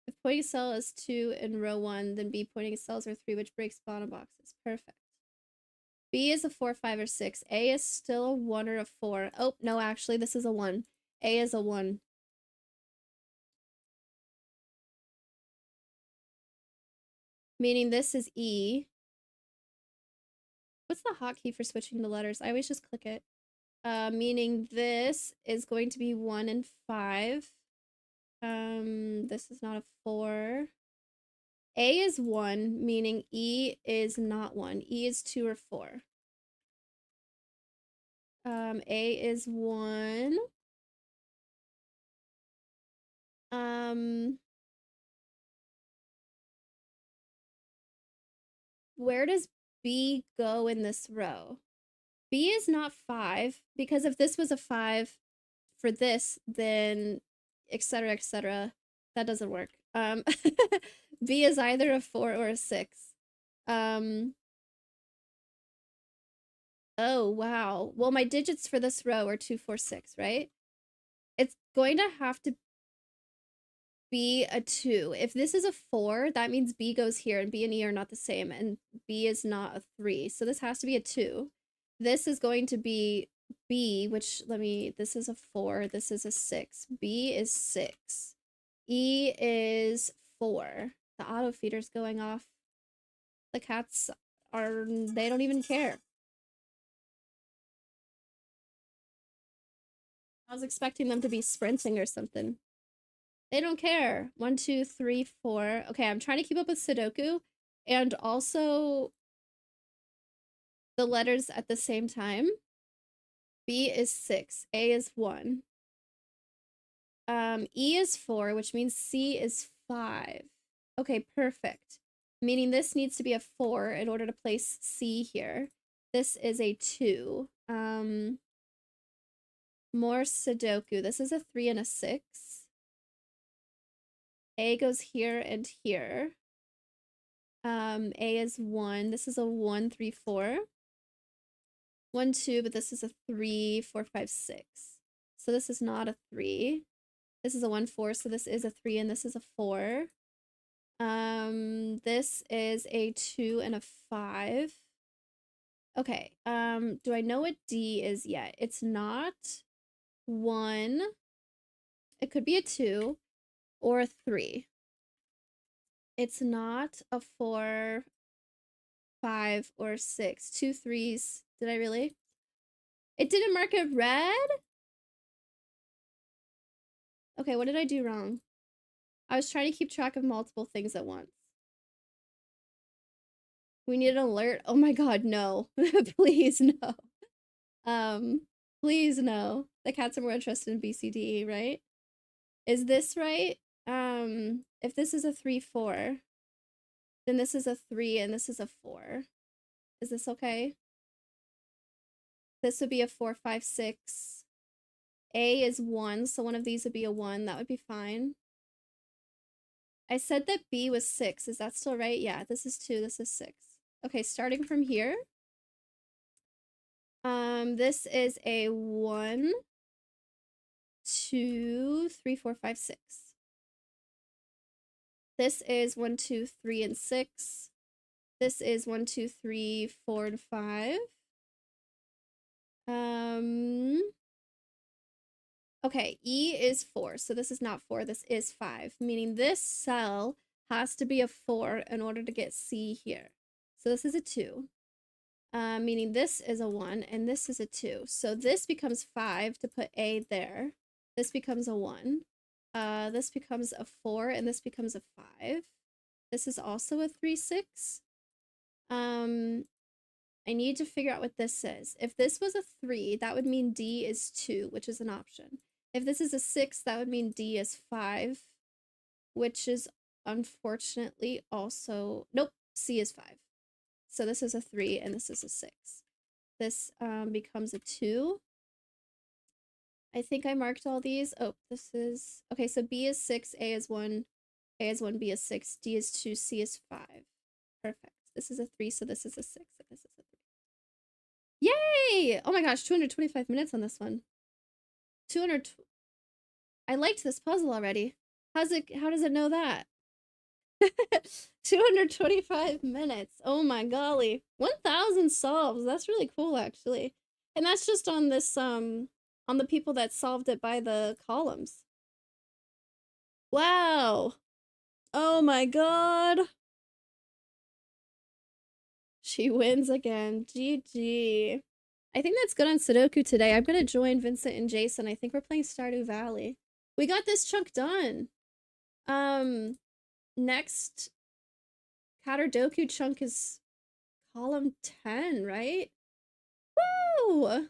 If pointing cell is 2 in row 1, then B pointing cells are 3, which breaks bottom boxes. Perfect. B is a 4, 5, or 6. A is still a 1 or a 4. Oh, no, actually, this is a 1. A is a 1. Meaning this is E. What's the hotkey for switching the letters? I always just click it. Meaning this is going to be 1 and 5. This is not a 4. A is 1, meaning E is not 1. E is 2 or 4. A is 1. Where does B go in this row? B is not 5, because if this was a 5 for this, then etc., etc., that doesn't work. B is either a 4 or a 6. Oh, wow. Well, my digits for this row are 2, 4, 6, right? It's going to have to be a 2. If this is a 4, that means B goes here, and B and E are not the same, and B is not a 3. So this has to be a 2. This is going to be B, which, this is a 4, this is a 6. B is 6. E is 4. The auto feeder's going off. The cats they don't even care. I was expecting them to be sprinting or something. They don't care. 1, 2, 3, 4. Okay, I'm trying to keep up with Sudoku and also the letters at the same time. B is 6. A is 1. E is 4, which means C is 5. Okay, perfect. Meaning this needs to be a 4 in order to place C here. This is a 2. More Sudoku. This is a 3 and a 6. A goes here and here. A is 1. This is a 1, 3, 4. 1, 2, but this is a 3, 4, 5, 6. So this is not a 3. This is a 1, 4, so this is a 3, and this is a 4. This is a 2 and a 5. Okay, do I know what D is yet? It's not 1. It could be a 2 or a 3. It's not a 4, 5, or 6. 2 3s. Did I really? It didn't mark it red? Okay, what did I do wrong? I was trying to keep track of multiple things at once. We need an alert. Oh my god, no. Please, no. Please, no. The cats are more interested in BCDE, right? Is this right? If this is a 3, 4, then this is a 3 and this is a 4. Is this okay? This would be a 4, 5, 6. A is 1, so one of these would be a 1. That would be fine. I said that B was 6. Is that still right? Yeah, this is 2, this is 6. Okay, starting from here. This is a 1, 2, 3, 4, 5, 6. This is 1, 2, 3, and 6. This is 1, 2, 3, 4, and 5. Okay, E is 4, so this is not 4, this is 5, meaning this cell has to be a 4 in order to get C here. So this is a 2, meaning this is a 1, and this is a 2. So this becomes 5 to put A there. This becomes a 1. This becomes a 4 and this becomes a 5. This is also a 3, 6. I need to figure out what this is. If this was a 3, that would mean D is 2, which is an option. If this is a 6, that would mean D is 5, which is unfortunately also... Nope, C is 5. So this is a 3 and this is a 6. This becomes a 2. I think I marked all these. Oh, this is... Okay, so B is 6, A is 1, A is 1, B is 6, D is 2, C is 5. Perfect. This is a 3, so this is a 6, and this is a 3. Yay! Oh my gosh, 225 minutes on this one. 200... I liked this puzzle already. How does it know that? 225 minutes. Oh my golly. 1,000 solves. That's really cool, actually. And that's just on this, on the people that solved it by the columns. Wow. Oh my god. She wins again. GG. I think that's good on Sudoku today. I'm gonna join Vincent and Jason. I think we're playing Stardew Valley. We got this chunk done. Next Katadoku chunk is column 10, right? Woo!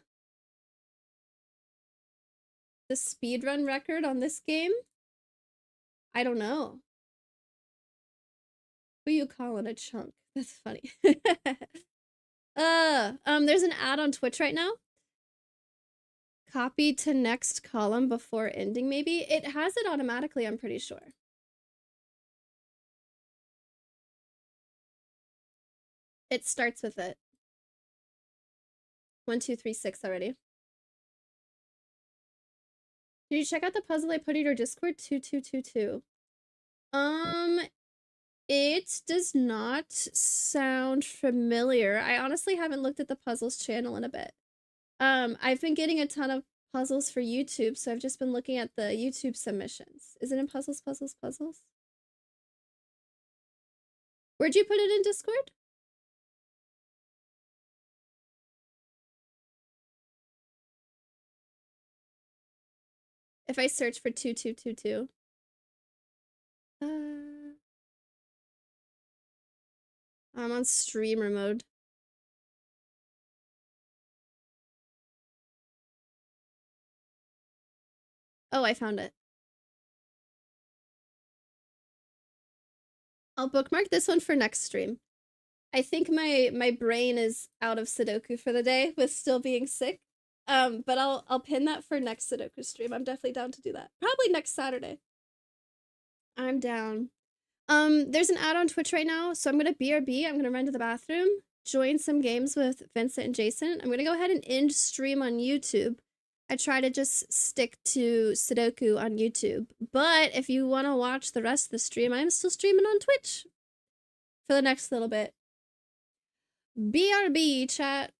The speedrun record on this game? I don't know. Who you calling a chunk? That's funny. There's an ad on Twitch right now. Copy to next column before ending, maybe? It has it automatically, I'm pretty sure. It starts with it. 1, 2, 3, 6 already. Did you check out the puzzle I put in your Discord? 2222. It does not sound familiar. I honestly haven't looked at the puzzles channel in a bit. I've been getting a ton of puzzles for YouTube, so I've just been looking at the YouTube submissions. Is it in puzzles? Where'd you put it in Discord? If I search for 2222. I'm on streamer mode. Oh, I found it. I'll bookmark this one for next stream. I think my brain is out of Sudoku for the day with still being sick. But I'll pin that for next Sudoku stream. I'm definitely down to do that. Probably next Saturday. I'm down. There's an ad on Twitch right now, so I'm gonna BRB. I'm gonna run to the bathroom, join some games with Vincent and Jason. I'm gonna go ahead and end stream on YouTube. I try to just stick to Sudoku on YouTube. But if you want to watch the rest of the stream, I'm still streaming on Twitch for the next little bit. BRB, chat.